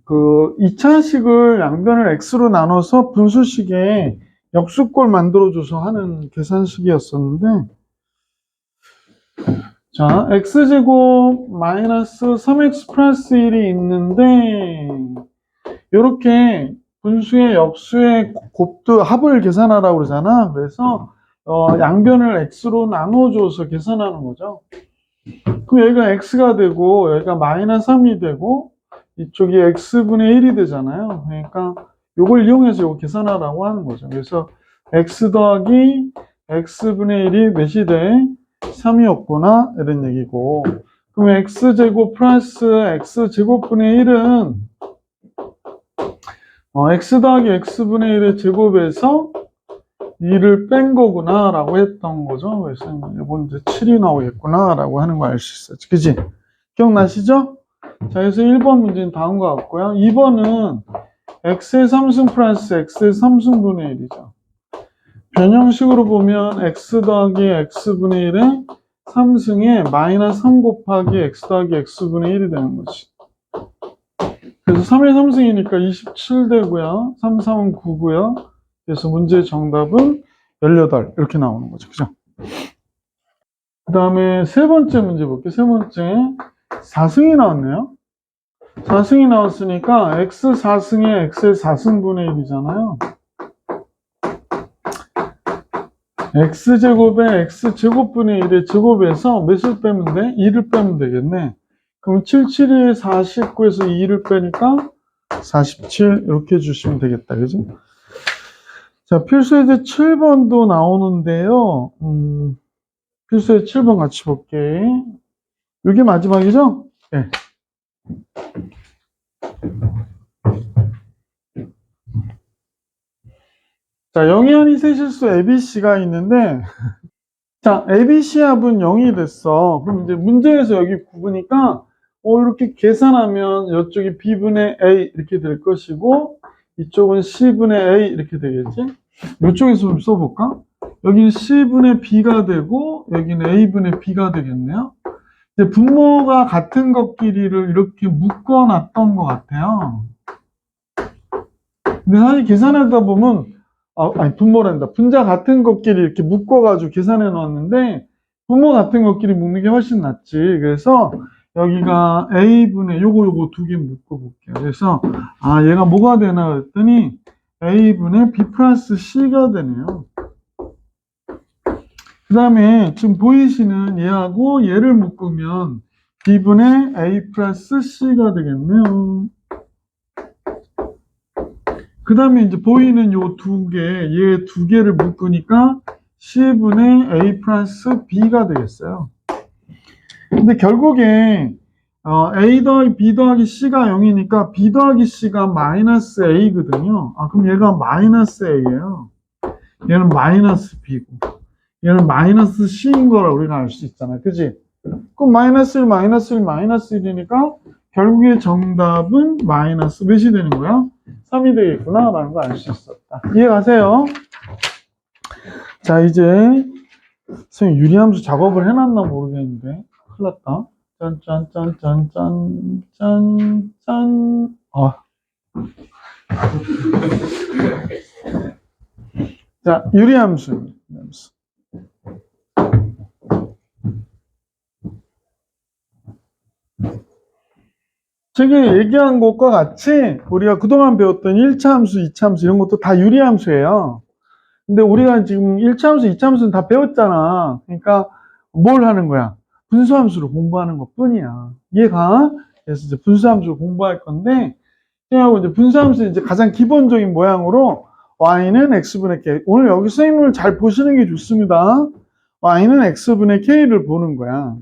S1: 그 2차식을 양변을 x로 나눠서 분수식에 역수꼴 만들어줘서 하는 계산식이었었는데 자, x제곱 마이너스 3x 플러스 1이 있는데, 이렇게 분수의 역수의 곱도 합을 계산하라고 그러잖아. 그래서 양변을 x로 나눠줘서 계산하는 거죠. 그럼 여기가 x가 되고 여기가 마이너스 3이 되고 이쪽이 x분의 1이 되잖아요. 그러니까 이걸 이용해서 이거 계산하라고 하는 거죠. 그래서 x 더하기 x분의 1이 몇이 돼? 3이었구나 이런 얘기고, 그럼 x제곱 플러스 x제곱분의 1은 x 더하기 x분의 1의 제곱에서 2를 뺀 거구나 라고 했던 거죠. 그래서 이번 이제 7이 나오겠구나 라고 하는 거 알 수 있었지. 그지? 기억나시죠? 자, 그래서 1번 문제는 다음 거 같고요. 2번은 x의 3승 플러스 x의 3승분의 1이죠. 변형식으로 보면 x 더하기 x분의 1의 3승에 마이너스 3 곱하기 x 더하기 x분의 1이 되는 거지. 그래서 3의 3승이니까 27 되고요. 3, 3은 9고요. 그래서 문제의 정답은 18 이렇게 나오는 거죠. 그죠? 그 다음에 세 번째 문제 볼게요. 세 번째 4승이 나왔네요. 4승이 나왔으니까 x 4승에 x의 4승분의 1이잖아요. x제곱에 x제곱분의 1의 제곱에서 몇을 빼면 돼? 2를 빼면 되겠네. 그럼 77이 49에서 2를 빼니까 47 이렇게 해주시면 되겠다. 그죠? 자, 필수예제 7번도 나오는데요. 필수예제 7번 같이 볼게. 이게 마지막이죠? 네. 자, 영이한이 세실수 ABC가 있는데, 자, ABC 합은 0이 됐어. 그럼 이제 문제에서 여기 9보니까, 이렇게 계산하면 이쪽이 B분의 A 이렇게 될 것이고, 이쪽은 C분의 A 이렇게 되겠지? 이쪽에서 좀 써볼까? 여기는 C분의 B가 되고, 여기는 A분의 B가 되겠네요. 이제 분모가 같은 것끼리를 이렇게 묶어놨던 것 같아요. 근데 사실 계산하다 보면, 분모란다. 분자 같은 것끼리 이렇게 묶어가지고 계산해 놓았는데, 분모 같은 것끼리 묶는 게 훨씬 낫지. 그래서 여기가 A분의 요거 두 개 묶어볼게요. 그래서, 얘가 뭐가 되나 그랬더니, A분의 B 플러스 C가 되네요. 그 다음에 지금 보이시는 얘하고 얘를 묶으면 B분의 A 플러스 C가 되겠네요. 그 다음에 이제 보이는 요 두 개, 얘 두 개를 묶으니까 C분의 A 플러스 B가 되겠어요. 근데 결국에 A 더하기 B 더하기 C가 0이니까 B 더하기 C가 마이너스 A거든요. 그럼 얘가 마이너스 A예요. 얘는 마이너스 B고 얘는 마이너스 C인 거라고 우리가 알 수 있잖아. 그지? 그럼 마이너스 1, 마이너스 1, 마이너스 1이니까 결국에 정답은 마이너스 몇이 되는 거야? 3이 되겠구나 라는 걸 알 수 있었다. 이해가세요? 자, 이제 선생님 유리함수 작업을 해놨나 모르겠는데 큰일 났다. 짠짠짠짠짠짠짠. 자, 유리함수. 저기 얘기한 것과 같이 우리가 그동안 배웠던 1차 함수, 2차 함수 이런 것도 다 유리함수예요. 근데 우리가 지금 1차 함수, 2차 함수는 다 배웠잖아. 그러니까 뭘 하는 거야? 분수함수를 공부하는 것 뿐이야. 이해가? 그래서 이제 분수함수를 공부할 건데, 하고 이제 분수함수 이제 가장 기본적인 모양으로 y는 x분의 k. 오늘 여기 선생님을 잘 보시는 게 좋습니다. y는 x분의 k를 보는 거야.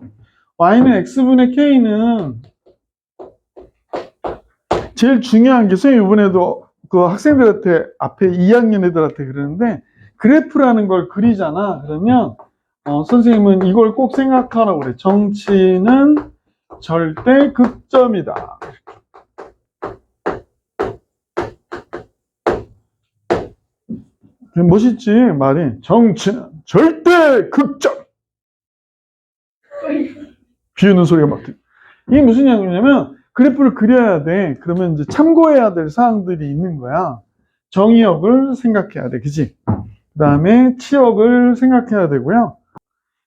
S1: y는 x분의 k는 제일 중요한 게 선생님 이번에도 그 학생들한테 앞에 2학년 애들한테 그러는데 그래프라는 걸 그리잖아. 그러면 선생님은 이걸 꼭 생각하라고 그래. 정치는 절대 극점이다. 멋있지 말이. 정치는 절대 극점. 비웃는 소리가 막 들려. 이게 무슨 이야기냐면 그래프를 그려야 돼. 그러면 이제 참고해야 될 사항들이 있는 거야. 정의역을 생각해야 돼. 그지? 그 다음에 치역을 생각해야 되고요.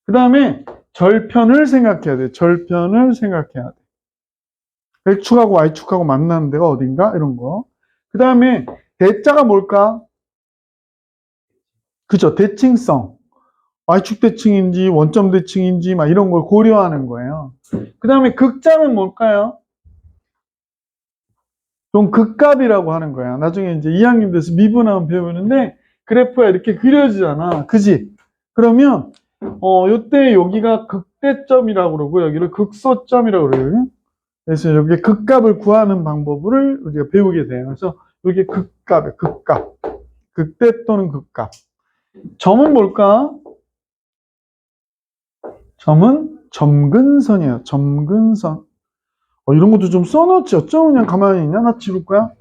S1: 그 다음에 절편을 생각해야 돼. 절편을 생각해야 돼. X축하고 Y축하고 만나는 데가 어딘가? 이런 거. 그 다음에 대자가 뭘까? 그죠? 대칭성. Y축 대칭인지 원점 대칭인지 막 이런 걸 고려하는 거예요. 그 다음에 극자는 뭘까요? 좀 극값이라고 하는 거야. 나중에 이제 2학년 돼서 미분하면 배우는데 그래프가 이렇게 그려지잖아. 그지? 그러면 요때 여기가 극대점이라고 그러고 여기를 극소점이라고 그래요. 그래서 여기 극값을 구하는 방법을 우리가 배우게 돼요. 그래서 여기 극값이에요. 극값. 극대 또는 극값. 점은 뭘까? 점은 점근선이에요. 점근선. 이런 것도 좀 써놓지. 어쩌면 그냥 가만히 있냐? 나 지울 거야?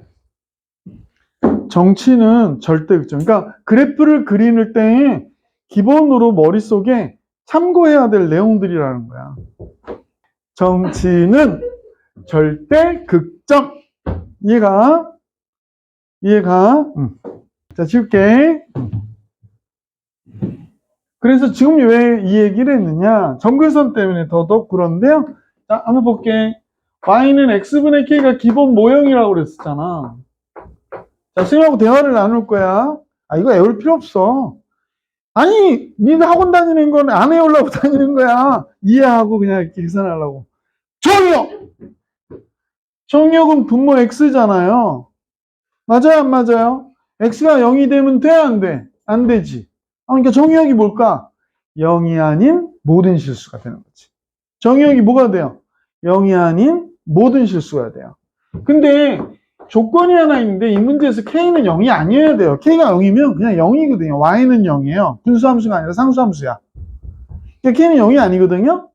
S1: 정치는 절대극점. 그러니까 그래프를 그리는 때에 기본으로 머릿속에 참고해야 될 내용들이라는 거야. 정치는 절대극점. 이해가? 이해가? 자, 지울게. 그래서 지금 왜 이 얘기를 했느냐? 점근선 때문에 더더욱 그런데요. 자, 한번 볼게. y는 x분의 k가 기본 모형이라고 그랬었잖아. 자, 선생님하고 대화를 나눌 거야. 이거 외울 필요 없어. 아니, 니네 학원 다니는 건 안 외우려고 다니는 거야. 이해하고 그냥 이렇게 계산하려고. 정의역! 정의역은 분모 x잖아요. 맞아요, 안 맞아요? x가 0이 되면 돼, 안 돼? 안 되지. 그러니까 정의역이 뭘까? 0이 아닌 모든 실수가 되는 거지. 정의역이 뭐가 돼요? 0이 아닌 모든 실수가 돼요. 근데 조건이 하나 있는데 이 문제에서 k는 0이 아니어야 돼요. k가 0이면 그냥 0이거든요. y는 0이에요. 분수함수가 아니라 상수함수야. 그러니까 k는 0이 아니거든요.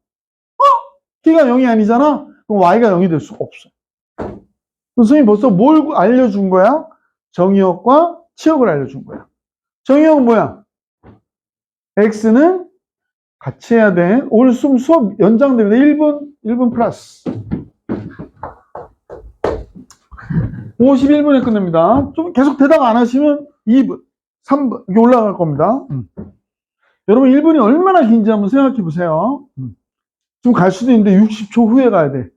S1: k가 0이 아니잖아. 그럼 y가 0이 될 수가 없어. 선생님이 벌써 뭘 알려준 거야? 정의역과 치역을 알려준 거야. 정의역은 뭐야? x는 같이 해야 돼. 오늘 수업 연장됩니다. 1분 플러스. 51분에 끝납니다. 좀 계속 대답 안 하시면 2분, 3분 이렇게 올라갈 겁니다. 여러분 1분이 얼마나 긴지 한번 생각해 보세요. 좀 갈 수도 있는데 60초 후에 가야 돼.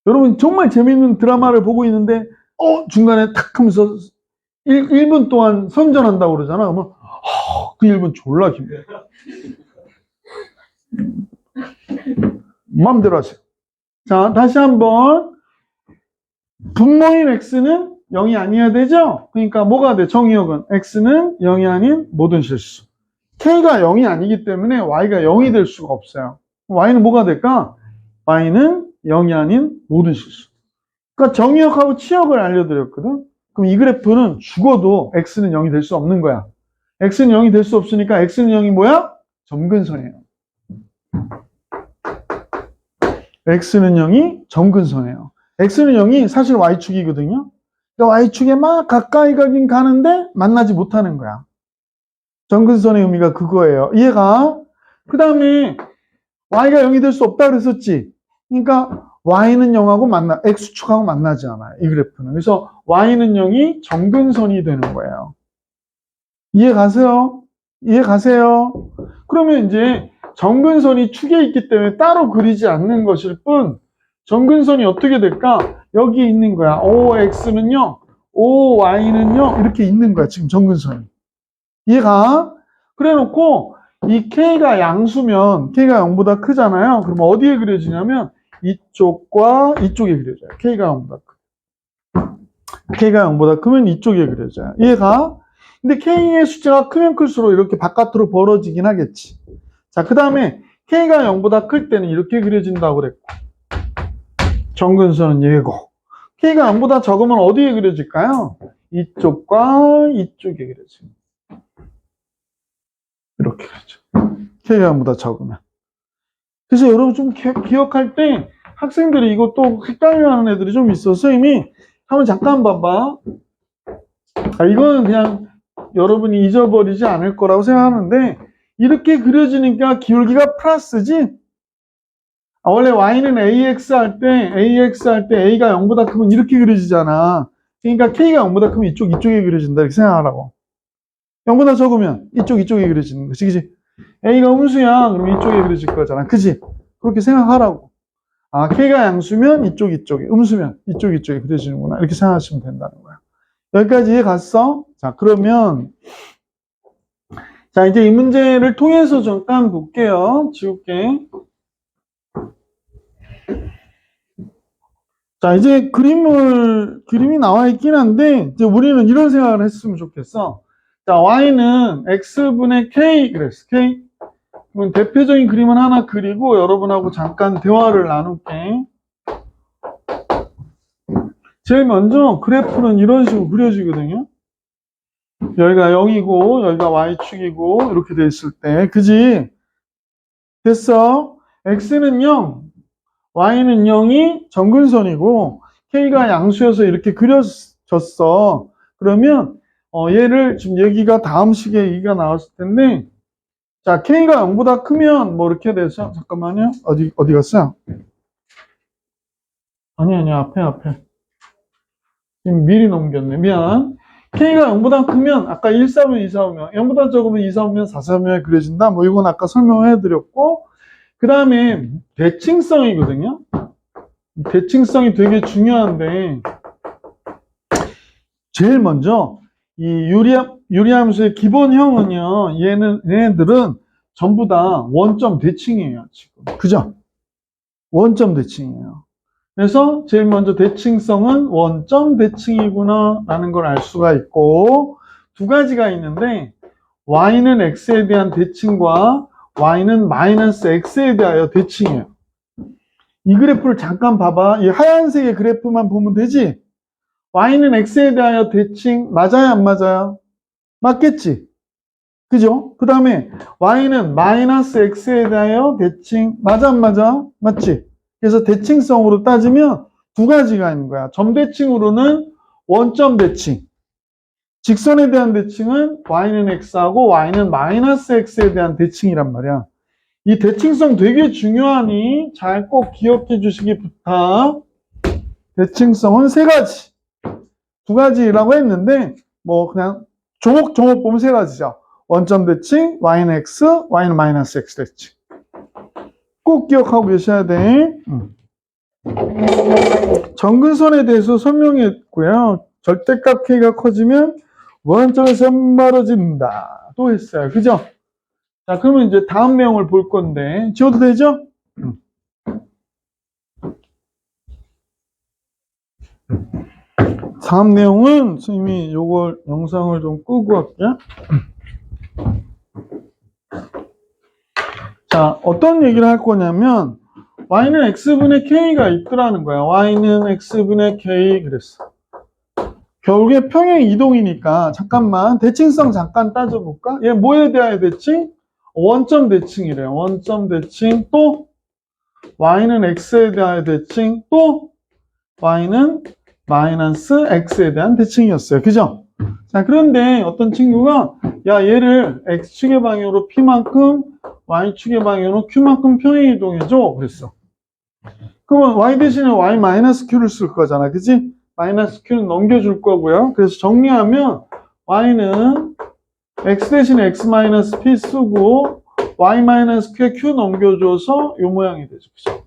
S1: 여러분 정말 재밌는 드라마를 보고 있는데 중간에 탁 하면서 1분 동안 선전한다고 그러잖아. 그러면 그 1분 졸라 긴데. 마음대로 하세요. 자, 다시 한번. 분모인 x는 0이 아니어야 되죠? 그러니까 뭐가 돼? 정의역은 x는 0이 아닌 모든 실수. k가 0이 아니기 때문에 y가 0이 될 수가 없어요. y는 뭐가 될까? y는 0이 아닌 모든 실수. 그러니까 정의역하고 치역을 알려드렸거든? 그럼 이 그래프는 죽어도 x는 0이 될 수 없는 거야. x는 0이 될 수 없으니까 x는 0이 뭐야? 점근선이에요. x는 0이 점근선이에요. x는 0이 사실 y축이거든요. 그러니까 y축에 막 가까이 가긴 가는데 만나지 못하는 거야. 점근선의 의미가 그거예요. 이해가? 그 다음에 y가 0이 될 수 없다 그랬었지. 그러니까 y는 0하고 x축하고 만나지 않아요. 이 그래프는. 그래서 y는 0이 점근선이 되는 거예요. 이해 가세요? 이해 가세요? 그러면 이제 점근선이 축에 있기 때문에 따로 그리지 않는 것일 뿐 점근선이 어떻게 될까? 여기 있는 거야. OX는 0, OY는 0 이렇게 있는 거야. 지금 점근선이. 이해가? 그래 놓고 이 K가 양수면 K가 0보다 크잖아요. 그럼 어디에 그려지냐면 이쪽과 이쪽에 그려져요. K가 0보다 크. K가 0보다 크면 이쪽에 그려져요. 이해가? 근데 K의 숫자가 크면 클수록 이렇게 바깥으로 벌어지긴 하겠지. 자, 그 다음에 K가 0보다 클 때는 이렇게 그려진다고 그랬고 점근선은 얘고 K가 0보다 적으면 어디에 그려질까요? 이쪽과 이쪽에 그려집니다. 이렇게 그려져. K가 0보다 적으면. 그래서 여러분 좀 기억할 때 학생들이 이거 또 헷갈려하는 애들이 좀 있어서 이미 한번 잠깐 봐봐. 이거는 그냥 여러분이 잊어버리지 않을 거라고 생각하는데 이렇게 그려지니까 기울기가 플러스지? 원래 y는 ax 할 때 a가 0보다 크면 이렇게 그려지잖아. 그러니까 k가 0보다 크면 이쪽에 그려진다 이렇게 생각하라고. 0보다 적으면 이쪽에 그려지는 거지. 그치? A가 음수야. 그럼 이쪽에 그려질 거잖아. 그지? 그렇게 생각하라고. 아, K가 양수면 이쪽에, 음수면 이쪽에 그려지는구나. 이렇게 생각하시면 된다는 거야. 여기까지 이해 갔어? 자, 그러면, 자, 이제 이 문제를 통해서 잠깐 볼게요. 지울게. 자, 이제 그림이 나와 있긴 한데, 이제 우리는 이런 생각을 했으면 좋겠어. 자, Y는 X분의 K, 그랬어. K. 그럼 대표적인 그림을 하나 그리고 여러분하고 잠깐 대화를 나눌게. 제일 먼저 그래프는 이런 식으로 그려지거든요. 여기가 0이고, 여기가 Y축이고, 이렇게 돼 있을 때. 그지? 됐어? X는 0, Y는 0이 정근선이고, K가 양수여서 이렇게 그려졌어. 그러면, 얘를 지금 여기가 다음 식에 얘기가 나왔을 텐데, 자, K가 0보다 크면 뭐 이렇게 돼서, 잠깐만요. 어디 갔어요? 아니, 앞에. 지금 미리 넘겼네. 미안. K가 0보다 크면, 아까 1, 4면 2, 4면, 0보다 적으면 2, 4면 4, 4면에 그려진다. 뭐 이건 아까 설명해드렸고, 그 다음에 대칭성이거든요. 대칭성이 되게 중요한데, 제일 먼저, 이 유리함수의 기본형은요, 얘네들은 전부 다 원점 대칭이에요, 지금. 그죠? 원점 대칭이에요. 그래서 제일 먼저 대칭성은 원점 대칭이구나 라는 걸 알 수가 있고, 두 가지가 있는데 y는 x에 대한 대칭과 y는 마이너스 x에 대하여 대칭이에요. 이 그래프를 잠깐 봐봐. 이 하얀색의 그래프만 보면 되지? y는 x에 대하여 대칭 맞아요, 안 맞아요? 맞겠지? 그죠? 그 다음에 y는 마이너스 x에 대하여 대칭 맞아, 안 맞아? 맞지? 그래서 대칭성으로 따지면 두 가지가 있는 거야. 점대칭으로는 원점 대칭. 직선에 대한 대칭은 y는 x하고 y는 마이너스 x에 대한 대칭이란 말이야. 이 대칭성 되게 중요하니 잘 꼭 기억해 주시기 부탁. 대칭성은 세 가지. 두 가지라고 했는데 뭐 그냥 조목조목 보면 세 가지죠. 원점 대칭, y는 x, y는 마이너스 x 대칭. 꼭 기억하고 계셔야 돼. 정근선에 대해서 설명했고요. 절대값 K가 커지면 원점에서 멀어진다. 또 했어요. 그죠? 자, 그러면 이제 다음 내용을 볼 건데, 지워도 되죠? 다음 내용은 선생님이 요걸 영상을 좀 끄고 할게요. 자, 어떤 얘기를 할 거냐면, y는 x분의 k가 있더라는 거야. y는 x분의 k 그랬어. 결국에 평행 이동이니까 잠깐만 대칭성 잠깐 따져볼까? 얘 뭐에 대하여 대칭? 원점 대칭이래요. 원점 대칭 또 y는 x에 대하여 대칭 또 y는 마이너스 x에 대한 대칭이었어요. 그죠? 자, 그런데 어떤 친구가 야 얘를 x축의 방향으로 p만큼 y축의 방향으로 q만큼 평행 이동해줘 그랬어. 그러면 y 대신에 y 마이너스 q를 쓸 거잖아. 그지? 마이너스 q는 넘겨줄 거고요. 그래서 정리하면 y는 x 대신에 x 마이너스 p 쓰고 y 마이너스 q에 q 넘겨줘서 이 모양이 되죠. 그죠?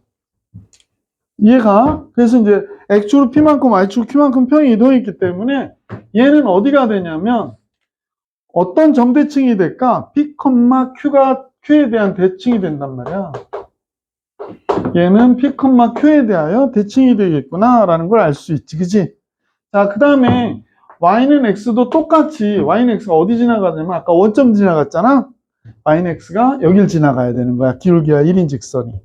S1: 이해가? 그래서 이제 x축으로 p만큼 y축으로 q만큼 평이 이동했기 때문에 얘는 어디가 되냐면 어떤 점대칭이 될까? p, q가 q에 대한 대칭이 된단 말이야. 얘는 p, q에 대하여 대칭이 되겠구나 라는 걸 알 수 있지. 그지? 자, 그 다음에 y는 x도 똑같이 y는 x가 어디 지나가냐면 아까 원점 지나갔잖아. y는 x가 여길 지나가야 되는 거야. 기울기가 1인 직선이.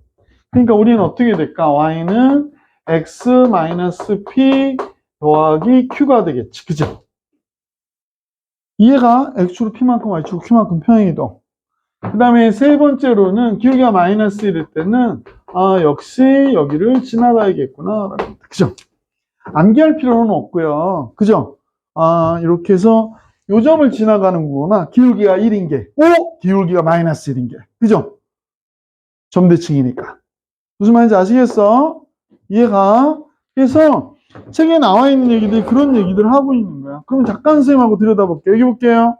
S1: 그러니까 우리는 어떻게 될까? y는 x-p 더하기 q가 되겠지. 그죠? 이해가? x축으로 p만큼 y축으로 q만큼 평행이동. 그 다음에 세 번째로는 기울기가 마이너스 1일 때는 역시 여기를 지나가야겠구나. 그죠? 암기할 필요는 없고요. 그죠? 이렇게 해서 요 점을 지나가는 거구나. 기울기가 1인 게. 기울기가 마이너스 1인 게. 그죠? 점대칭이니까. 무슨 말인지 아시겠어? 이해가? 그래서 책에 나와 있는 얘기들이 그런 얘기들을 하고 있는 거야. 그럼 잠깐 선생님하고 들여다볼게요. 여기 볼게요.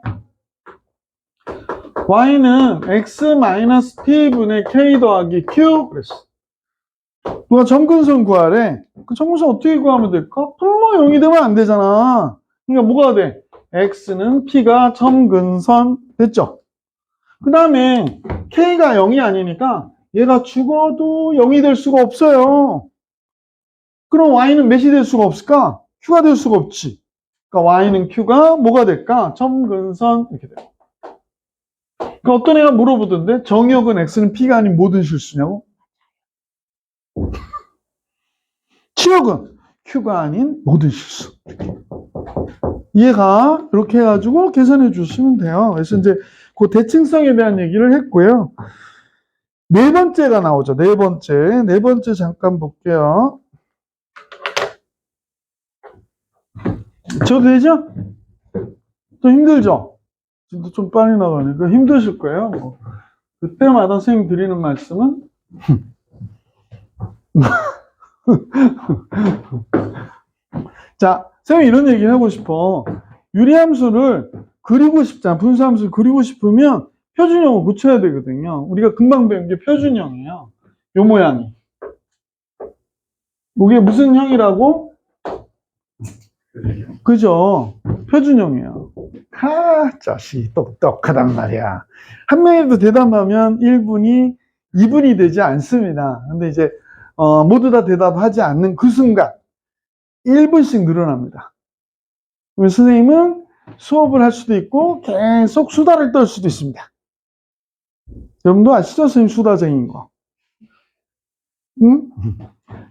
S1: y는 x-p분의 k 더하기 q 그랬어. 누가 점근선 구하래. 그 점근선 어떻게 구하면 될까? 분모 0이 되면 안 되잖아. 그러니까 뭐가 돼? x는 p가 점근선 됐죠? 그 다음에 k가 0이 아니니까 얘가 죽어도 0이 될 수가 없어요. 그럼 y는 몇이 될 수가 없을까? q가 될 수가 없지. 그러니까 y는 q가 뭐가 될까? 점근선 이렇게 돼요. 그러니까 어떤 애가 물어보던데 정의역은 x는 p가 아닌 모든 실수냐고? 치역은 q가 아닌 모든 실수. 얘가 이렇게 해가지고 계산해 주시면 돼요. 그래서 이제 그 대칭성에 대한 얘기를 했고요. 네 번째가 나오죠. 네 번째. 네 번째 잠깐 볼게요. 저도 되죠? 좀 힘들죠? 지금도 좀 빨리 나가니까 힘드실 거예요. 뭐. 그때마다 선생님 드리는 말씀은 자, 선생님 이런 얘기 하고 싶어. 유리함수를 그리고 싶잖아. 분수함수를 그리고 싶으면 표준형을 고쳐야 되거든요. 우리가 금방 배운 게 표준형이에요. 요 모양이. 이게 무슨 형이라고? 그죠? 표준형이에요. 자식 똑똑하단 말이야. 한 명이라도 대답하면 1분이 2분이 되지 않습니다. 근데 이제 모두 다 대답하지 않는 그 순간 1분씩 늘어납니다. 그래서 선생님은 수업을 할 수도 있고 계속 수다를 떨 수도 있습니다. 여러분도 아시죠? 선생님 수다쟁이인 거. 응?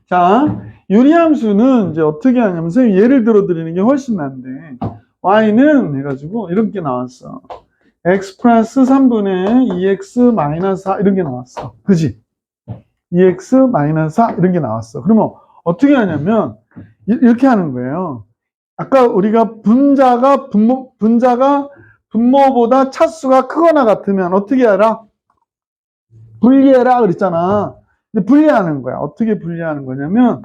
S1: 자, 유리함수는 이제 어떻게 하냐면 선생님 예를 들어 드리는 게 훨씬 나은데 y는 해가지고 이런 게 나왔어. x 플러스 3분의 2x 마이너스 4 이런 게 나왔어. 그지? 2x 마이너스 4 이런 게 나왔어. 그러면 어떻게 하냐면 이렇게 하는 거예요. 아까 우리가 분자가 분모보다 차수가 크거나 같으면 어떻게 알아? 분리해라 그랬잖아. 근데 분리하는 거야. 어떻게 분리하는 거냐면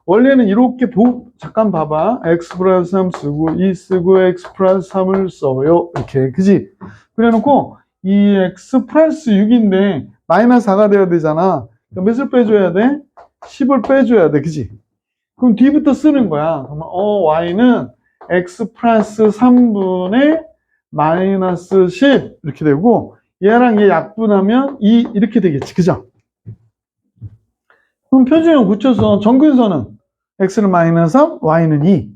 S1: 원래는 이렇게 잠깐 봐봐. x 플러스 3 쓰고 2 쓰고 x 플러스 3을 써요. 이렇게 그지? 그래놓고 이 x 플러스 6인데 마이너스 4가 돼야 되잖아. 그럼 몇을 빼줘야 돼? 10을 빼줘야 돼. 그지? 그럼 뒤부터 쓰는 거야. 그러면 y는 x 플러스 3분의 마이너스 10 이렇게 되고 얘랑 얘 약분하면 2 이렇게 되겠지. 그죠? 그럼 표준형 붙여서 정근선은 x는 마이너스 3, y는 2.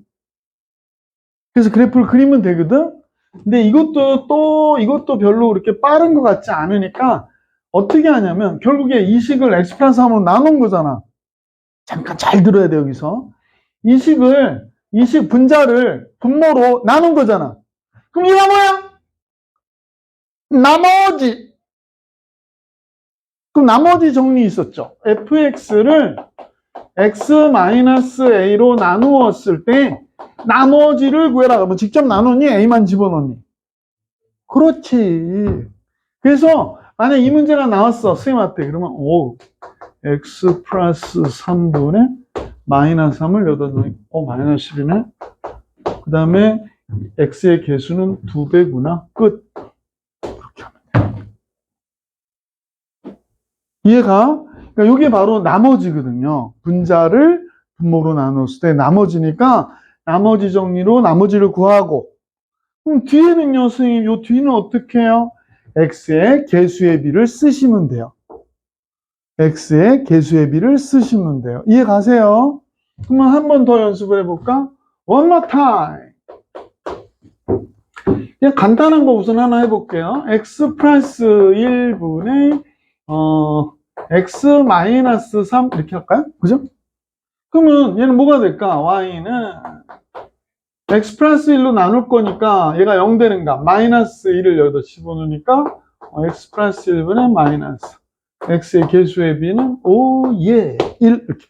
S1: 그래서 그래프를 그리면 되거든? 근데 이것도 별로 그렇게 빠른 것 같지 않으니까 어떻게 하냐면 결국에 이 식을 x 플러스 3으로 나눈 거잖아. 잠깐 잘 들어야 돼, 여기서. 이 식 분자를 분모로 나눈 거잖아. 그럼 얘가 뭐야? 나머지. 그럼 나머지 정리 있었죠. fx를 x-a로 나누었을 때 나머지를 구해라. 그러면 직접 나누니 a만 집어넣니? 그렇지. 그래서 만약 이 문제가 나왔어. 선생님한테. 그러면 x 플러스 3분의 마이너스 3을 여기다 넣으니 마이너스 10이네. 그 다음에 x의 개수는 2배구나. 끝. 그렇게 하면 돼. 이해가? 그러니까 이게 바로 나머지거든요. 분자를 분모로 나눴을 때 나머지니까 나머지 정리로 나머지를 구하고 그럼 뒤에는요, 선생님, 요 뒤는 어떻게 해요? x의 개수의 비를 쓰시면 돼요. x의 개수의 비를 쓰시면 돼요. 이해 가세요? 그러면 한 번 더 연습을 해볼까? One more time. 그냥 간단한 거 우선 하나 해볼게요. x 플러스 1분의 x 마이너스 3 이렇게 할까요? 그죠? 그러면 얘는 뭐가 될까? y는 x 플러스 1로 나눌 거니까 얘가 0 되는가? 마이너스 1을 여기다 집어넣으니까 x 플러스 1분의 마이너스 x의 개수의 비는 1 이렇게.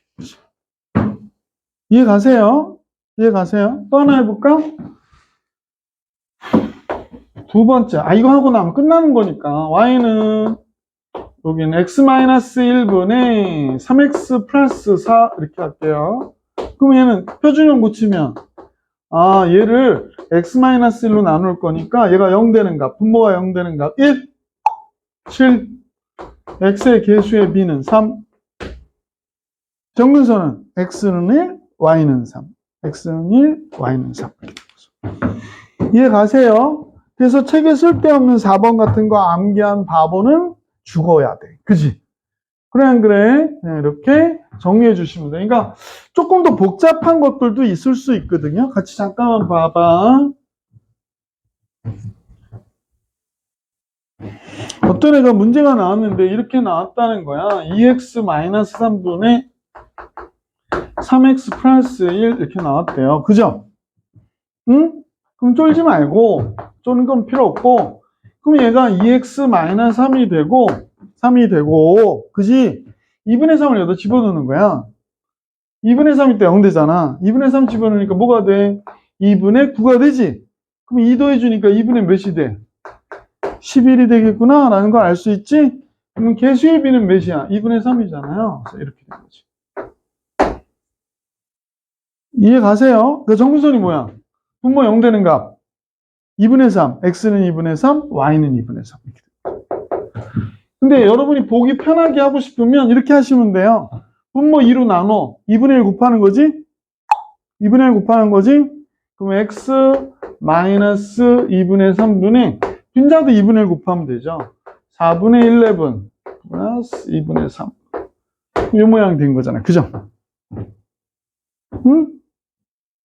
S1: 이해 가세요? 이해 가세요? 또 하나 해볼까? 두 번째. 이거 하고 나면 끝나는 거니까 y는 여기는 x-1분의 3x 플러스 4 이렇게 할게요. 그럼 얘는 표준형 고치면 얘를 x-1로 나눌 거니까 얘가 0 되는가? 분모가 0 되는가? 1. 7. x의 개수의 b는 3. 정근선은 x는 1, y는 3. x는 1, y는 3. 이해 가세요? 그래서 책에 쓸데없는 4번 같은 거 암기한 바보는 죽어야 돼. 그지? 그래, 안 그래? 네, 이렇게 정리해 주시면 돼. 그러니까 조금 더 복잡한 것들도 있을 수 있거든요. 같이 잠깐만 봐봐. 어떤 애가 문제가 나왔는데 이렇게 나왔다는 거야. 2x-3분의 3x 플러스 1 이렇게 나왔대요. 그죠? 응? 그럼 쫄지 말고, 쫄는 건 필요 없고, 그럼 얘가 2x-3이 되고, 3이 되고, 그지? 2분의 3을 여기다 집어넣는 거야. 2분의 3일 때 0 되잖아. 2분의 3 집어넣으니까 뭐가 돼? 2분의 9가 되지? 그럼 2 더해주니까 2분의 몇이 돼? 11이 되겠구나 라는 걸 알 수 있지? 그럼 개수의 b는 몇이야? 2분의 3이잖아요. 그래서 이렇게 된 거지. 이해 가세요? 그 정근선이 뭐야? 분모 0 되는 값 2분의 3, x는 2분의 3, y는 2분의 3 이렇게 됩니다. 근데 여러분이 보기 편하게 하고 싶으면 이렇게 하시면 돼요. 분모 2로 나눠 2분의 1 곱하는 거지? 2분의 1 곱하는 거지? 그럼 x 마이너스 2분의 3분의 빈자도 2분의 1 곱하면 되죠. 4분의 11 플러스 2분의 3 이 모양이 된 거잖아요. 그죠? 응?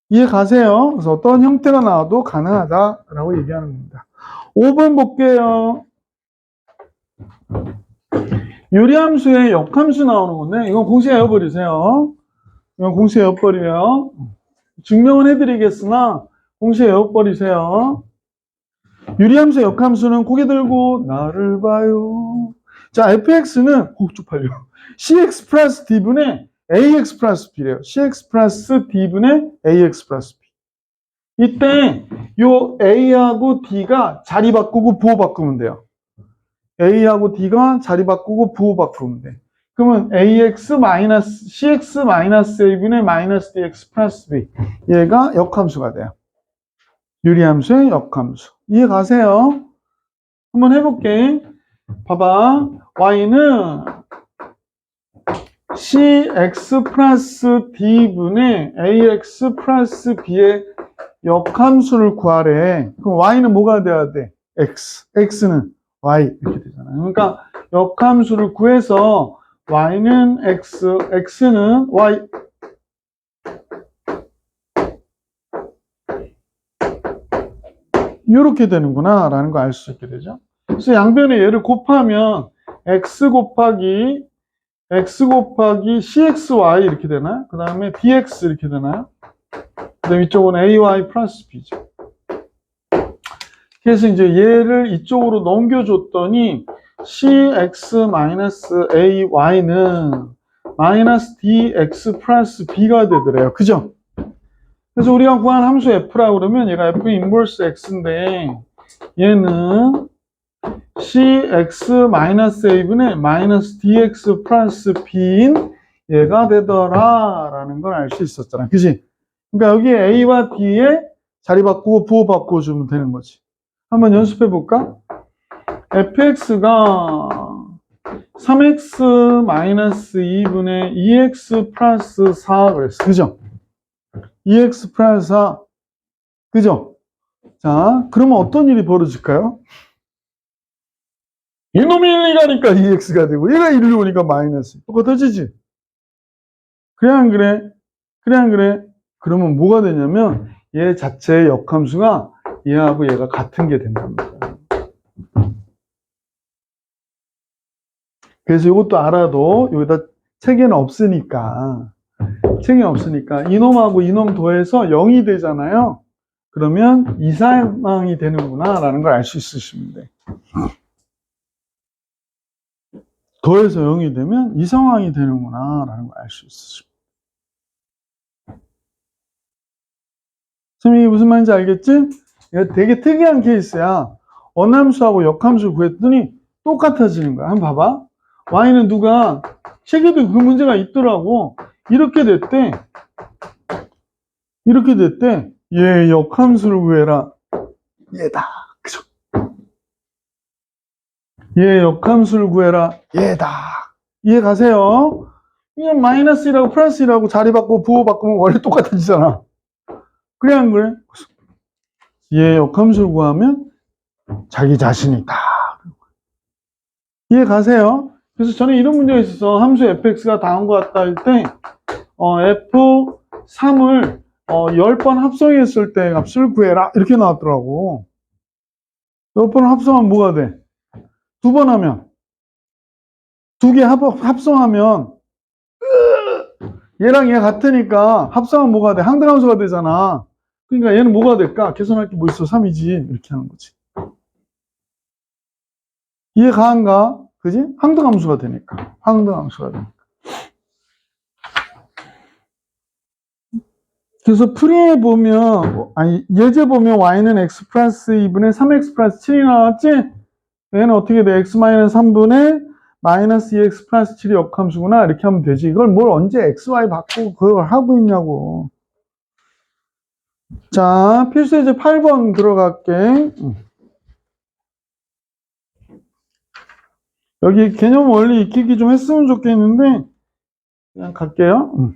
S1: 이해 가세요? 그래서 어떤 형태가 나와도 가능하다라고 얘기하는 겁니다. 5번 볼게요. 유리함수에 역함수 나오는 건데 이건 공식에 외워버리세요. 이건 공식에 외워버려요. 증명은 해드리겠으나 공식에 외워버리세요. 유리함수의 역함수는 고개 들고 나를 봐요. 자, fx는 쪽팔려. cx 플러스 d분의 ax 플러스 b래요. cx 플러스 d분의 ax 플러스 b. 이때 요 a하고 d가 자리 바꾸고 부호 바꾸면 돼요. a하고 d가 자리 바꾸고 부호 바꾸면 돼. 그러면 ax 마이너스 cx 마이너스 a분의 마이너스 dx 플러스 b. 얘가 역함수가 돼요. 유리함수의 역함수. 이해 가세요? 한번 해볼게. 봐봐. y는 cx 플러스 d분의 ax 플러스 b의 역함수를 구하래. 그럼 y는 뭐가 돼야 돼? x. x는 y 이렇게 되잖아요. 그러니까 역함수를 구해서 y는 x, x는 y. 이렇게 되는구나 라는 거 알 수 있게 되죠. 그래서 양변에 얘를 곱하면 x 곱하기 cxy 이렇게 되나요? 그 다음에 dx 이렇게 되나요? 그 다음에 이쪽은 ay 플러스 b죠. 그래서 이제 얘를 이쪽으로 넘겨줬더니 cx-ay는 마이너스 dx 플러스 b가 되더래요. 그죠? 그래서 우리가 구한 함수 f라고 그러면 얘가 f 인버스 x인데 얘는 cx-a분의 마이너스 dx 플러스 b인 얘가 되더라 라는 걸 알 수 있었잖아. 그지? 그러니까 여기 a와 d에 자리 바꾸고 부호 바꿔주면 되는 거지. 한번 연습해 볼까? fx가 3x-2분의 2x 플러스 4 그랬어. 그죠? 2x 플러스 4. 그죠? 자, 그러면 어떤 일이 벌어질까요? 이놈이 1, 2가니까 2x가 되고 얘가 1로 오니까 마이너스. 똑같아지지? 그래 안 그래? 그래 안 그래? 그러면 뭐가 되냐면 얘 자체의 역함수가 얘하고 얘가 같은 게 된답니다. 그래서 이것도 알아도 여기다 책에는 없으니까 이놈하고 이놈 더해서 0이 되잖아요. 그러면 이 상황이 되는구나 라는 걸 알 수 있으시면 돼. 더해서 0이 되면 이 상황이 되는구나 라는 걸 알 수 있으시면 돼. 선생님이 무슨 말인지 알겠지? 이거 되게 특이한 케이스야. 언함수하고 역함수 구했더니 똑같아지는 거야. 한번 봐봐. y는 누가 책에도 그 문제가 있더라고. 이렇게 됐대. 얘 역함수를 구해라. 얘다. 그죠? 얘 역함수를 구해라. 얘다. 이해 가세요? 그냥 마이너스 1하고 플러스 1하고 자리 바꾸고 부호 바꾸면 원래 똑같아지잖아. 그래 안 그래? 얘 역함수를 구하면 자기 자신이다. 이해 가세요? 그래서 저는 이런 문제가 있어서 함수 fx가 다음과 같다 할 때 f3을 10번 합성했을 때 값을 구해라 이렇게 나왔더라고. 10번 합성하면 뭐가 돼? 2번 하면 2개 합성하면 얘랑 얘 같으니까 합성하면 뭐가 돼? 항등함수가 되잖아. 그러니까 얘는 뭐가 될까? 계산할 게 뭐 있어? 3이지. 이렇게 하는 거지. 이해 가한가? 그지? 항등함수가 되니까. 항등함수가 되니까. 그래서 풀이에 보면, 아니, 예제 보면 y는 x 플러스 2분의 3x 플러스 7이 나왔지? 얘는 어떻게 돼? x 마이너스 3분의 마이너스 2x 플러스 7이 역함수구나. 이렇게 하면 되지. 이걸 뭘 언제 x, y 바꾸고 그걸 하고 있냐고. 자, 필수 예제 8번 들어갈게. 여기 개념 원리 익히기 좀 했으면 좋겠는데, 그냥 갈게요.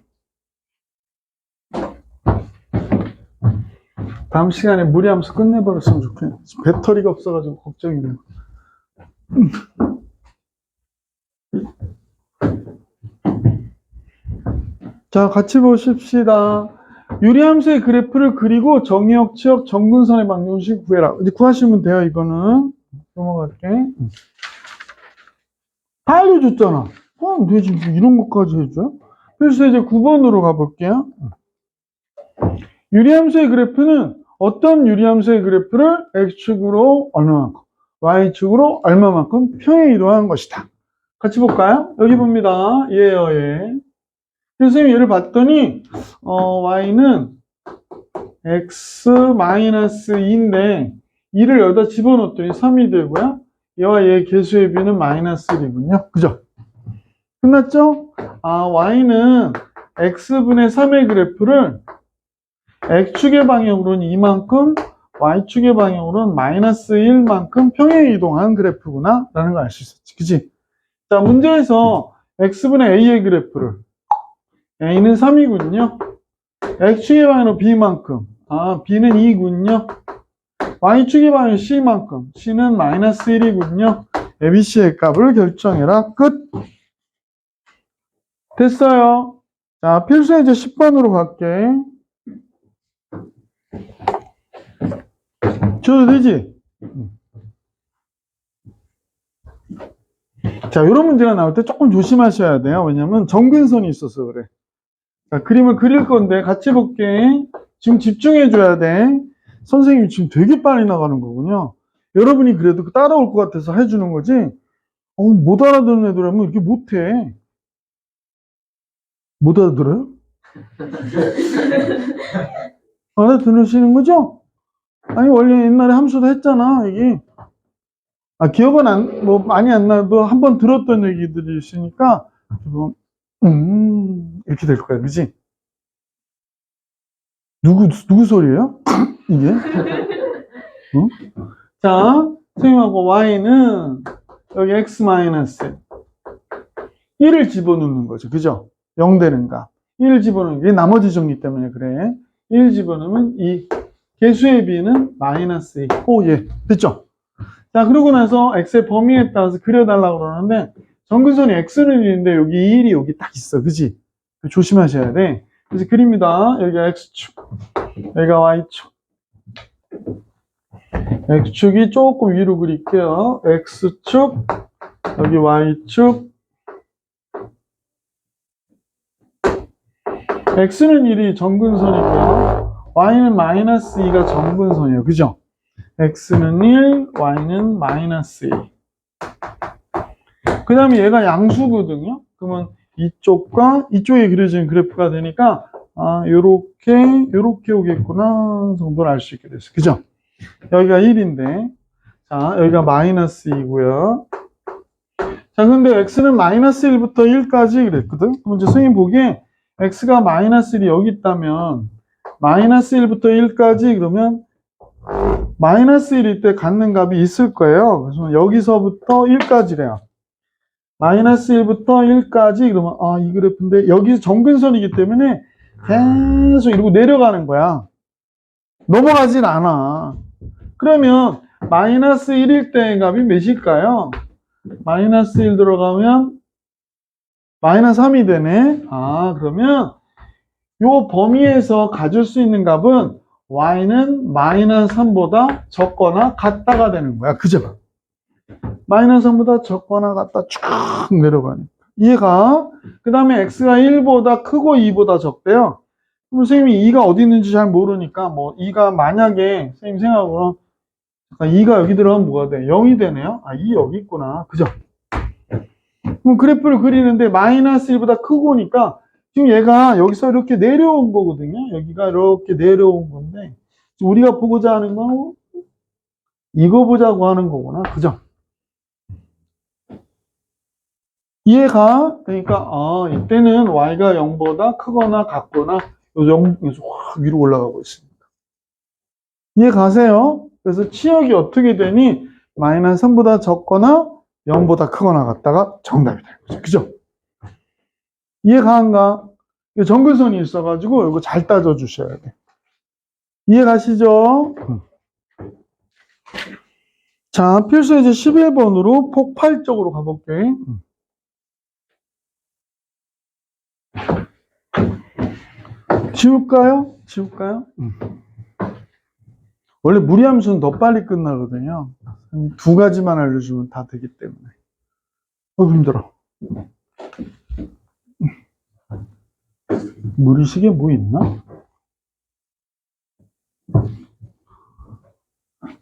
S1: 다음 시간에 무리하면서 끝내버렸으면 좋겠네. 배터리가 없어가지고 걱정이네. 자, 같이 보십시다. 유리함수의 그래프를 그리고 정의역, 치역, 정근선의 방정식 구해라. 이제 구하시면 돼요, 이거는. 넘어갈게. 다 알려줬잖아. 되지. 이런 것까지 해줘요? 그래서 이제 9번으로 가볼게요. 유리함수의 그래프는 어떤 유리함수의 그래프를 x축으로 얼마만큼, y축으로 얼마만큼 평행 이동한 것이다. 같이 볼까요? 여기 봅니다. 얘예요, 얘. 선생님이 얘를 봤더니 y는 x-2인데 2를 여기다 집어넣었더니 3이 되고요. 얘와 얘의 개수의 비는 마이너스 1이군요. 그죠? 끝났죠? y는 x분의 3의 그래프를 x축의 방향으로는 이만큼, y축의 방향으로는 마이너스 1만큼 평행 이동한 그래프구나 라는 걸 알 수 있었지. 그치? 자, 문제에서 x분의 a의 그래프를 a는 3이군요. x축의 방향으로 b만큼, b는 2군요. y축의 방향 c만큼, c는 마이너스 1이군요. ABC의 값을 결정해라. 끝. 됐어요. 자, 필수 예제 10번으로 갈게. 줘도 되지? 자, 이런 문제가 나올 때 조금 조심하셔야 돼요. 왜냐면 정근선이 있어서 그래. 자, 그림을 그릴 건데 같이 볼게. 지금 집중해 줘야 돼. 선생님이 지금 되게 빨리 나가는 거군요. 여러분이 그래도 따라올 것 같아서 해주는 거지. 못 알아듣는 애들하면 이렇게 못해. 못 알아들어요? 알아들으시는 거죠? 아니, 원래 옛날에 함수도 했잖아, 이게. 기억은 많이 안 나도 한번 들었던 얘기들이 있으니까, 이렇게 될 거야, 그지? 누구 소리예요? 이게? 자, 선생님하고 y는 여기 x-1을 집어넣는 거죠. 그죠? 0 되는 값. 1 집어넣는 게 나머지 정리 때문에 그래. 1 집어넣으면 이 개수의 비는 마이너스 2. 예. 됐죠? 자, 그러고 나서 x의 범위에 따라서 그려달라고 그러는데, 정근선이 x는 1인데 여기 1이 여기 딱 있어. 그지? 조심하셔야 돼. 그래서 그립니다. 여기가 x축, 여기가 y축. x축이 조금 위로 그릴게요. x축, 여기 y축. x는 1이 정근선이고요. y는 마이너스 2가 정근선이에요. 그죠? x는 1, y는 마이너스 2. 그 다음에 얘가 양수거든요. 그러면 이쪽과 이쪽에 그려진 그래프가 되니까 요렇게 오겠구나 정도를 알 수 있게 됐어요. 그죠? 여기가 1인데 자, 여기가 마이너스 2고요. 자, 근데 x는 마이너스 1부터 1까지 그랬거든. 그럼 이제 선생님 보기에 x가 마이너스 1이 여기 있다면 마이너스 1부터 1까지 그러면 마이너스 1일 때 갖는 값이 있을 거예요. 그래서 여기서부터 1까지래요. 마이너스 1부터 1까지 그러면 이 그래프인데 여기서 정근선이기 때문에 계속 이러고 내려가는 거야. 넘어가진 않아. 그러면 마이너스 1일 때 값이 몇일까요? 마이너스 1 들어가면 마이너스 3이 되네. 그러면 요 범위에서 가질 수 있는 값은 y는 마이너스 3보다 적거나 같다가 되는 거야. 그죠? 마이너스 3보다 적거나 같다 쭉 내려가니까. 이해가? 그 다음에 x가 1보다 크고 2보다 적대요. 그럼 선생님이 2가 어디 있는지 잘 모르니까 2가 만약에 선생님 생각으로 2가 여기 들어가면 뭐가 돼? 0이 되네요. 2 여기 있구나. 그죠? 그럼 그래프를 그리는데 마이너스 1보다 크고니까 지금 얘가 여기서 이렇게 내려온 거거든요. 여기가 이렇게 내려온 건데 우리가 보고자 하는 건 이거 보자고 하는 거구나. 그죠? 이해가? 그러니까 이때는 y가 0보다 크거나 같거나 0에서 확 위로 올라가고 있습니다. 이해 가세요? 그래서 치역이 어떻게 되니 마이너스 3보다 적거나 0보다 크거나 같다가 정답이 되는 거죠. 그죠? 이해 가한가? 정근선이 있어가지고 이거 잘 따져 주셔야 돼. 이해 가시죠? 자, 필수 이제 11번으로 폭발적으로 가볼게. 지울까요? 원래 무리함수는 더 빨리 끝나거든요. 두 가지만 알려주면 다 되기 때문에. 힘들어. 무리식에 뭐 있나?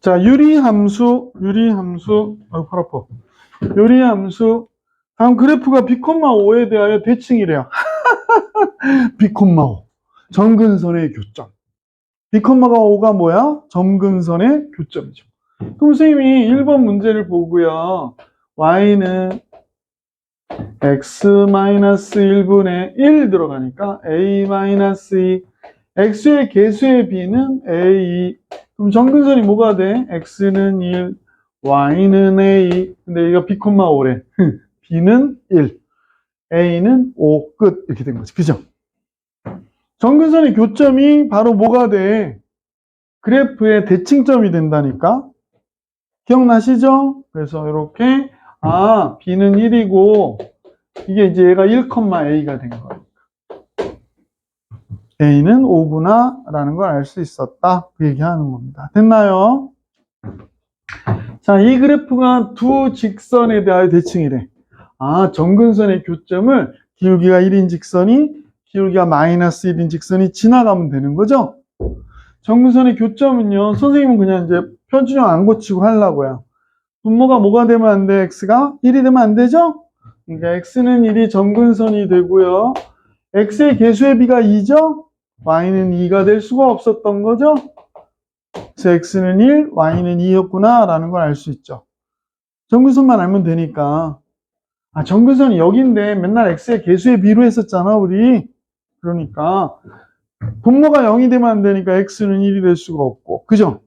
S1: 자, 유리함수. 팔 아파. 유리함수. 다음 그래프가 B,5에 대하여 대칭이래요. B,5. 점근선의 교점. B,5가 뭐야? 점근선의 교점이죠. 그럼 선생님이 1번 문제를 보고요. y는 x-1분의 1 들어가니까 a-2. x의 개수의 b는 a. 그럼 점근선이 뭐가 돼? x는 1, y는 a. 근데 얘가 B,5래. b는 1, a는 5. 끝. 이렇게 된 거지. 그죠? 점근선의 교점이 바로 뭐가 돼? 그래프의 대칭점이 된다니까? 기억나시죠? 그래서 이렇게 b는 1이고 이게 이제 얘가 1,a가 된 거니까 a는 5구나 라는 걸 알 수 있었다. 그 얘기하는 겁니다. 됐나요? 자, 이 그래프가 두 직선에 대하여 대칭이래. 점근선의 교점을 기울기가 1인 직선이 기울기가 마이너스 1인 직선이 지나가면 되는 거죠? 점근선의 교점은요, 선생님은 그냥 이제 표준형 안 고치고 하려고요. 분모가 뭐가 되면 안 돼? x가 1이 되면 안 되죠? 그러니까 x는 1이 점근선이 되고요. x의 개수의 비가 2죠? y는 2가 될 수가 없었던 거죠? 그래서 x는 1, y는 2였구나 라는 걸 알 수 있죠. 점근선만 알면 되니까. 점근선이 여기인데 맨날 x의 개수의 비로 했었잖아 우리. 그러니까 분모가 0이 되면 안 되니까 x는 1이 될 수가 없고, 그죠?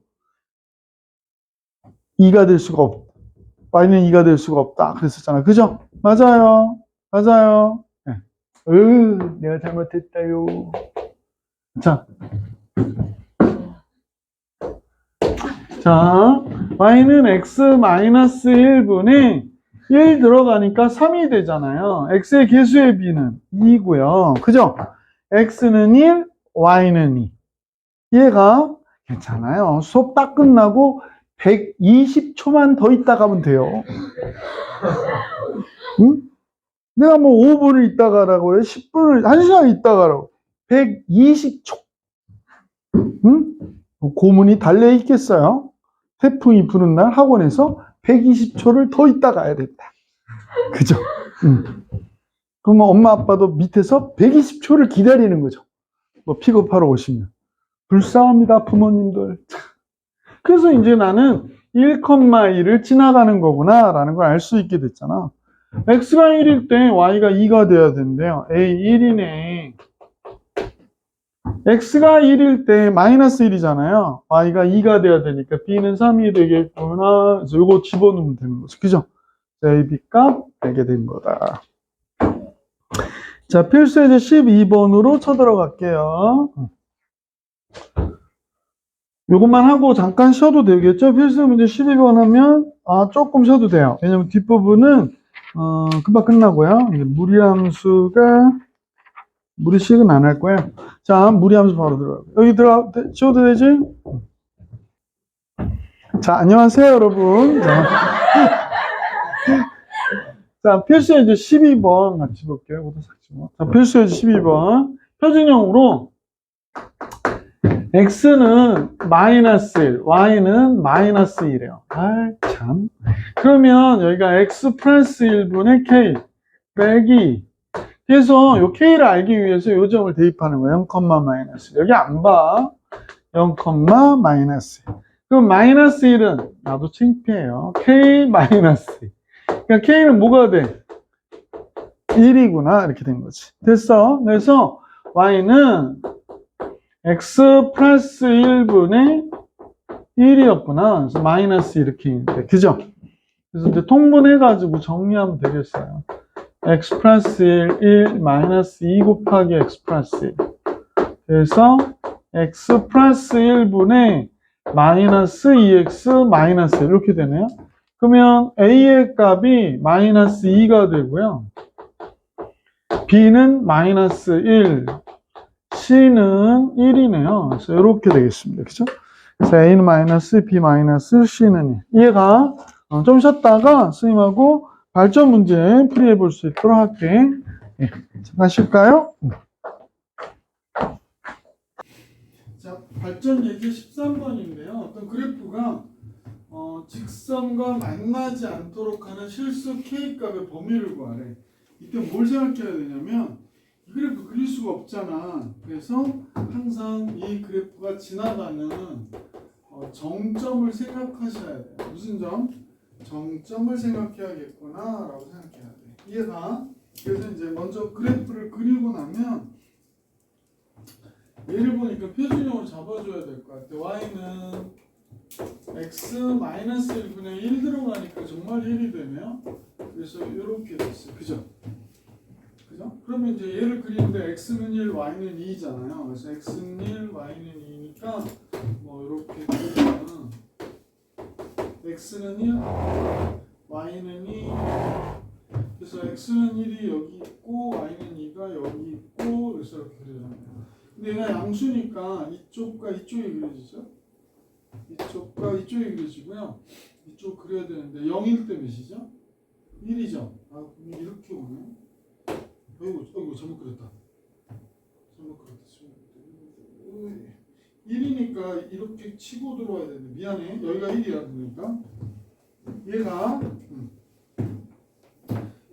S1: 2가 될 수가 없고 y는 2가 될 수가 없다 그랬었잖아. 그죠? 맞아요. 네. 내가 잘못했다요. 자, y는 x-1분의 1 들어가니까 3이 되잖아요. x의 개수의 b는 2고요. 그죠? x는 1, y는 2. 얘가 괜찮아요. 수업 딱 끝나고 120초만 더 있다 가면 돼요. 응? 내가 5분을 있다 가라고 해. 10분을, 1시간 있다 가라고. 120초. 응? 고문이 달래 있겠어요? 태풍이 부는 날 학원에서 120초를 더 있다 가야 된다. 그죠? 그러면 엄마 아빠도 밑에서 120초를 기다리는 거죠. 픽업하러 오시면. 불쌍합니다, 부모님들. 그래서 이제 나는 1,2를 지나가는 거구나 라는 걸 알 수 있게 됐잖아. x가 1일 때 y가 2가 돼야 된대요. a 1이네. x가 1일 때 마이너스 1이잖아요. y가 2가 돼야 되니까 b는 3이 되겠구나. 그래서 이거 집어넣으면 되는 거죠. 그죠? 자, a, b 값 알게 된 거다. 자, 필수예제 12번으로 쳐들어갈게요. 요것만 하고 잠깐 쉬어도 되겠죠? 필수 문제 12번 하면 조금 쉬어도 돼요. 왜냐면 뒷부분은 금방 끝나고요. 이제 무리식은 안 할 거예요. 자, 무리함수 바로 들어가요. 여기 쉬어도 되지? 자, 안녕하세요, 여러분. 자, 필수예제 12번 같이 볼게요. 자, 필수예제 12번. 표준형으로 x는 마이너스 1, y는 마이너스 1이에요. 참. 그러면 여기가 x 플러스 1분의 k 빼기. 그래서 요 k를 알기 위해서 요 점을 대입하는 거예요. 0, 마이너스. 여기 안 봐. 0, 마이너스. 그럼 마이너스 1은 나도 창피해요. k 마이너스 1. 그러니까 k는 뭐가 돼? 1이구나. 이렇게 된 거지. 됐어. 그래서 y는 x 플러스 1분의 1이었구나. 그래서 마이너스 이렇게 있는데. 그죠? 그래서 이제 통분해가지고 정리하면 되겠어요. x 플러스 1, 마이너스 2 곱하기 x 플러스 1. 그래서 x 플러스 1분의 마이너스 2x 마이너스 1 이렇게 되네요. 그러면 a의 값이 마이너스 2가 되고요. b는 마이너스 1, c는 1이네요. 그래서 이렇게 되겠습니다. 그죠? 그래서 a는 마이너스, b 마이너스, c는 1. 이해가 좀 쉬었다가 선생님하고 발전 문제 풀이해 볼 수 있도록 할게. 예, 잠깐 쉴까요? 자, 발전 예제 13번인데요. 어떤 그래프가 직선과 만나지 않도록 하는 실수 k값의 범위를 구하래. 이때 뭘 생각해야 되냐면 이 그래프 그릴 수가 없잖아. 그래서 항상 이 그래프가 지나가는 정점을 생각하셔야 돼요. 무슨 점? 정점을 생각해야겠구나 라고 생각해야 돼. 이해가? 그래서 이제 먼저 그래프를 그리고 나면 얘를 보니까 표준형으로 잡아줘야 될 것 같아. y는 x 마이너스 1분의 1 들어가니까 정말 1이 되네요. 그래서 이렇게 됐어요. 그죠? 그죠? 그러면 이제 얘를 그리는데 x는 1, y는 2잖아요. 그래서 x는 1, y는 2니까 뭐 이렇게 그리면 x는 1, y는 2. 그래서 x는 1이 여기 있고 y는 2가 여기 있고 그래서 이렇게 그려져요. 근데 얘가 양수니까 이쪽과 이쪽이 그려지죠. 이쪽과 이쪽이 그려지고요. 이쪽 그려야 되는데 0일 때 몇이죠? 1이죠. 이렇게 오네. 어이구 잘못 그렸다. 1이니까 이렇게 치고 들어와야 되는데 미안해. 여기가 1이야 그러니까 얘가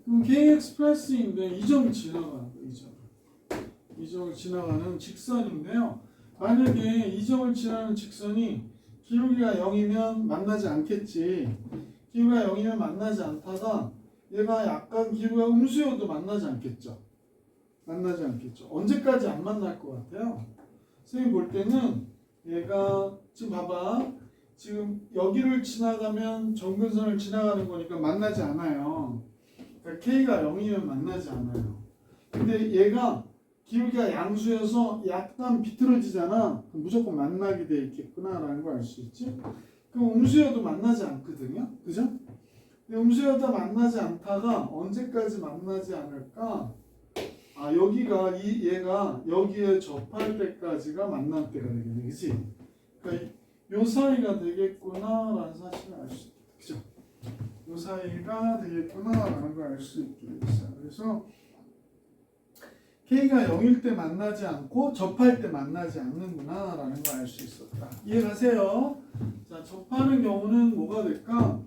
S1: 그럼 kx 플러스인데 이 점을 지나가는 거예요. 이 점을 지나가는 직선인데요. 만약에 이 점을 지나가는 직선이 기울기가 0이면 만나지 않겠지. 기울기가 0이면 만나지 않다가 얘가 약간 기울기가 음수여도 만나지 않겠죠. 만나지 않겠죠. 언제까지 안 만날 것 같아요? 선생님 볼 때는 얘가 지금 봐봐. 지금 여기를 지나가면 정근선을 지나가는 거니까 만나지 않아요. 그러니까 K가 0이면 만나지 않아요. 근데 얘가 기울기가 양수여서 약간 비틀어지잖아. 그럼 무조건 만나게 돼 있겠구나라는 걸 알 수 있지. 그럼 음수여도 만나지 않거든요. 그죠? 근데 음수여도 만나지 않다가 언제까지 만나지 않을까? 여기가 얘가 여기에 접할 때까지가 만날 때가 되겠네. 그치? 그러니까 요 사이가 되겠구나라는 사실을 알 수 있다. 그죠? 요 사이가 되겠구나라는 걸 알 수 있게 됐어요. 그래서 K가 0일 때 만나지 않고 접할 때 만나지 않는구나라는 걸 알 수 있었다. 이해가세요? 자, 접하는 경우는 뭐가 될까?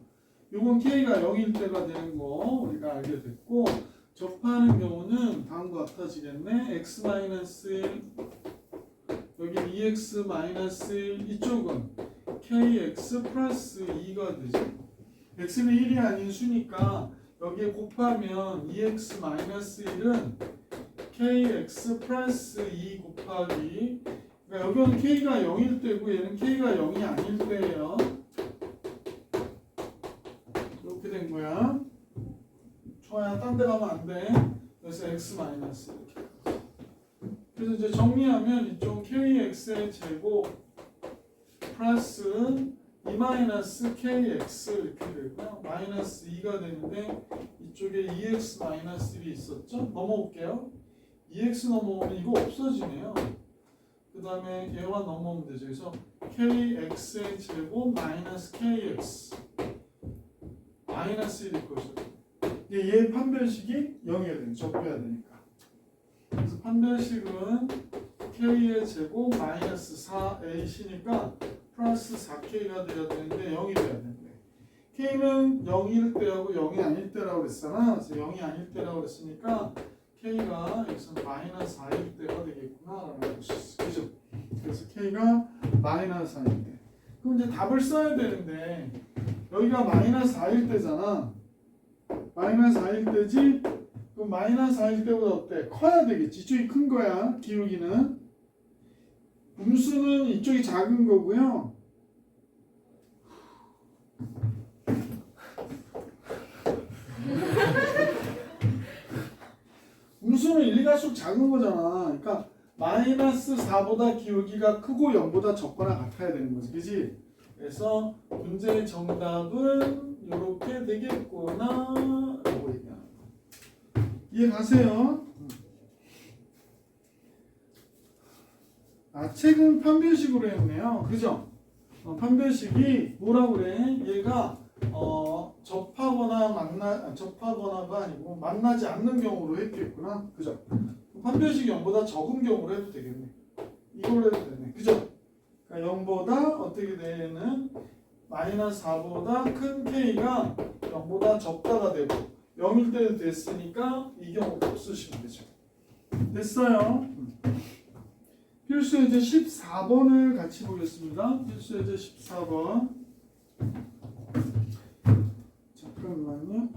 S1: 요건 K가 0일 때가 되는 거 우리가 알게 됐고, 접하는 경우는 다음과 같아지겠네. x-1 여기 2x-1 이쪽은 kx 플러스 2가 되죠. x는 1이 아닌 수니까 여기에 곱하면 2x-1은 kx 플러스 2 곱하기 그러니까 여기는 K가 0일 때고 얘는 K가 0이 아닐 때예요. 이렇게 된 거야. 좋아요. 딴 데 가면 안 돼. 그래서 X 마이너스 이렇게. 그래서 이제 정리하면 이쪽 KX의 제곱 플러스 2 마이너스 KX 이렇게 되고요. 마이너스 2가 되는데 이쪽에 2X 마이너스 1이 있었죠? 넘어올게요. 2X 넘어오면 이거 없어지네요. 그 다음에 얘와 넘어오면 되죠. 그래서 KX의 제곱 마이너스 KX 마이너스 1일 거죠. 얘 판별식이 0이어야 되니까 접해야 되니까. 그래서 판별식은 K의 제곱 마이너스 4AC니까 플러스 4K가 돼야 되는데 0이 돼야 되는데 K는 0일 때하고 0이 아닐 때라고 그랬잖아. 그래서 0이 아닐 때라고 그랬으니까 K가 여기서 마이너스 4일 때가 되겠구나 라고 볼 수 있어. 그죠? 그래서 K가 마이너스 4일 때. 그럼 이제 답을 써야 되는데 여기가 마이너스 4일 때잖아. 마이너스 4일 때지? 그럼 마이너스 4일 때보다 어때? 커야 되겠지. 이쪽이 큰 거야. 기울기는. 음수는 이쪽이 작은 거고요. 음수는 1, 2가씩 작은 거잖아. 그러니까 마이너스 4보다 기울기가 크고 0보다 적거나 같아야 되는 거지. 그지? 그래서 문제의 정답은 이렇게 되겠구나 라고 얘기하는 거. 이해 가세요? 책은 판별식으로 했네요. 그죠? 판별식이 뭐라고 그래? 얘가 접하거나가 아니고 만나지 않는 경우로 했겠구나. 그죠? 판별식이 0보다 적은 경우로 해도 되겠네. 이걸로 해도 되네. 그죠? 그러니까 0보다 어떻게 되는 마이너스 4보다 큰 K가 0보다 적다가 되고 0일 때도 됐으니까 이 경우 꼭 쓰시면 되죠. 됐어요. 필수예제 14번을 같이 보겠습니다. 필수예제 14번. 잠깐만요.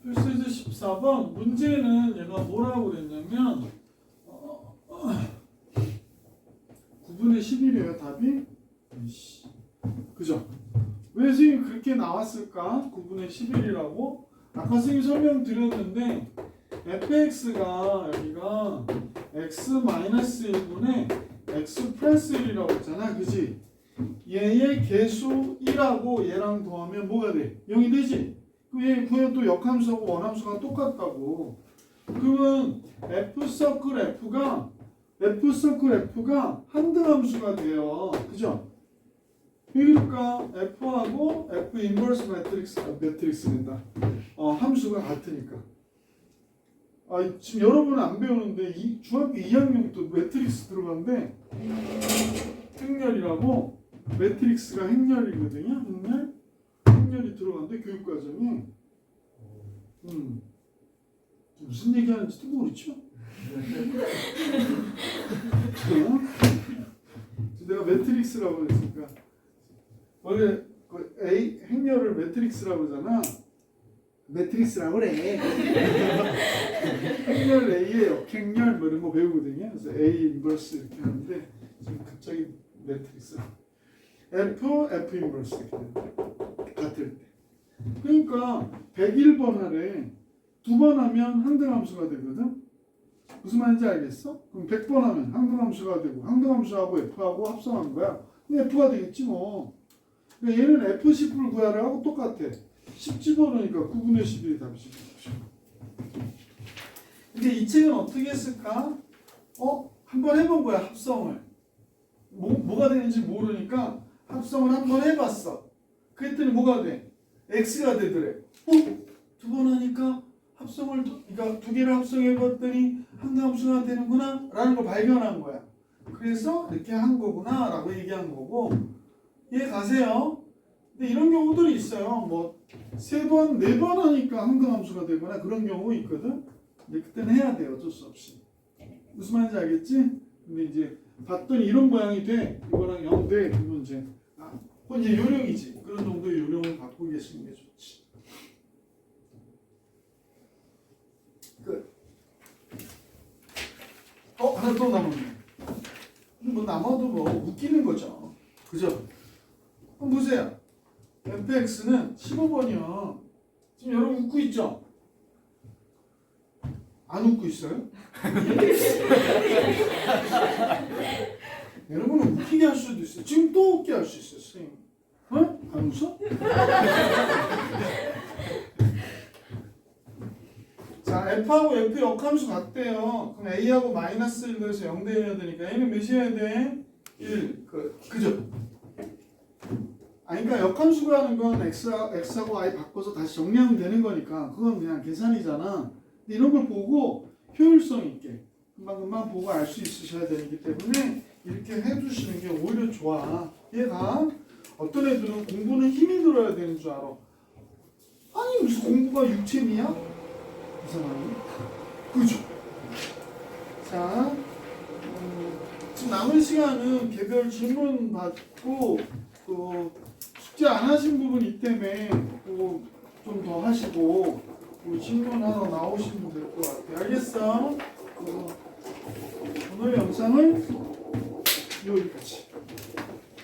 S1: 필수예제 14번 문제는 얘가 뭐라고 그랬냐면 9분의 11이에요 답이. 그죠? 왜 선생님이 그렇게 나왔을까? 9분의 11이라고 아까 선생님이 설명드렸는데 fx가 여기가 x-1분의 x 플러스 1이라고 했잖아. 그지? 얘의 개수 1하고 얘랑 더하면 뭐가 돼? 0이 되지? 그럼 얘 구해 또 역함수하고 원함수가 똑같다고. 그러면 f 서클 f가 한등함수가 돼요. 그죠? 그러니까 f하고 f 인버스 매트릭스된다. 함수가 같으니까. 지금 여러분 안 배우는데 중학교 2학년부터 매트릭스 들어가는데 행렬이라고 매트릭스가 행렬이거든요. 행렬이 들어가는데 교육과정에 무슨 얘기하는지도 모르죠. 내가 매트릭스라고 했으니까 원래 그 A 행렬을 매트릭스라고 하잖아. 매트릭스라고 그래. 행렬 A의 역행렬 뭐 이런 거 배우거든요. 그래서 A 인버스 이렇게 하는데 지금 갑자기 매트릭스 F 인버스 이렇게 되는데 같을 때. 그러니까 101번 하래. 2번 하면 항등함수가 되거든. 무슨 말인지 알겠어? 그럼 100번 하면 항등함수가 되고 항등함수하고 F하고 합성한 거야. 그럼 F가 되겠지 뭐. 그러니까 얘는 F10을 구하라 하고 똑같아. 10 집어넣으니까 9분의 11이 답이지. 근데 이 책은 어떻게 했을까? 한번 해본 거야 합성을. 뭐가 되는지 모르니까 합성을 한번 해봤어. 그랬더니 뭐가 돼? X가 되더래. 2번 하니까 합성을 그러니까 두 개를 합성해봤더니 항등함수가 되는구나 라는 걸 발견한 거야. 그래서 이렇게 한 거구나 라고 얘기한 거고. 이해 가세요? 근데 이런 경우들이 있어요. 뭐 3번, 4번 하니까 항등함수가 되거나 그런 경우 있거든. 근데 그때는 해야 돼요. 어쩔 수 없이. 무슨 말인지 알겠지? 근데 이제 봤더니 이런 모양이 돼. 이거랑 0 돼. 그러면 이제 그건 이제 요령이지. 그런 정도의 요령을 갖고 계시는 게 좋지. 하나 더 남았네. 뭐 남아도 뭐 웃기는 거죠. 그죠? 그럼 보세요. fx는 15번이요. 지금 여러분 웃고 있죠? 안 웃고 있어요? 여러분은 웃기게 할 수도 있어요. 지금 또 웃게 할 수 있어요, 선생님. 어? 안 웃어? 자, f하고 f 역함수 같대요. 그럼 a하고 마이너스 1 그래서 0대 1 해야 되니까 a는 몇이어야 돼? 1. 그죠? 그러니까 역함수가 하는 건 x하고 y 바꿔서 다시 정리하면 되는 거니까 그건 그냥 계산이잖아. 근데 이런 걸 보고 효율성 있게 금방 보고 알 수 있으셔야 되기 때문에 이렇게 해두시는 게 오히려 좋아. 얘가 어떤 애들은 공부는 힘이 들어야 되는 줄 알아. 아니 무슨 공부가 육체미야? 이상하네. 그죠? 자, 지금 남은 시간은 개별 질문 받고 숙제 안 하신 부분 있다며 좀 더 하시고 질문하러 나오시면 될 것 같아요. 알겠어? 오늘 영상을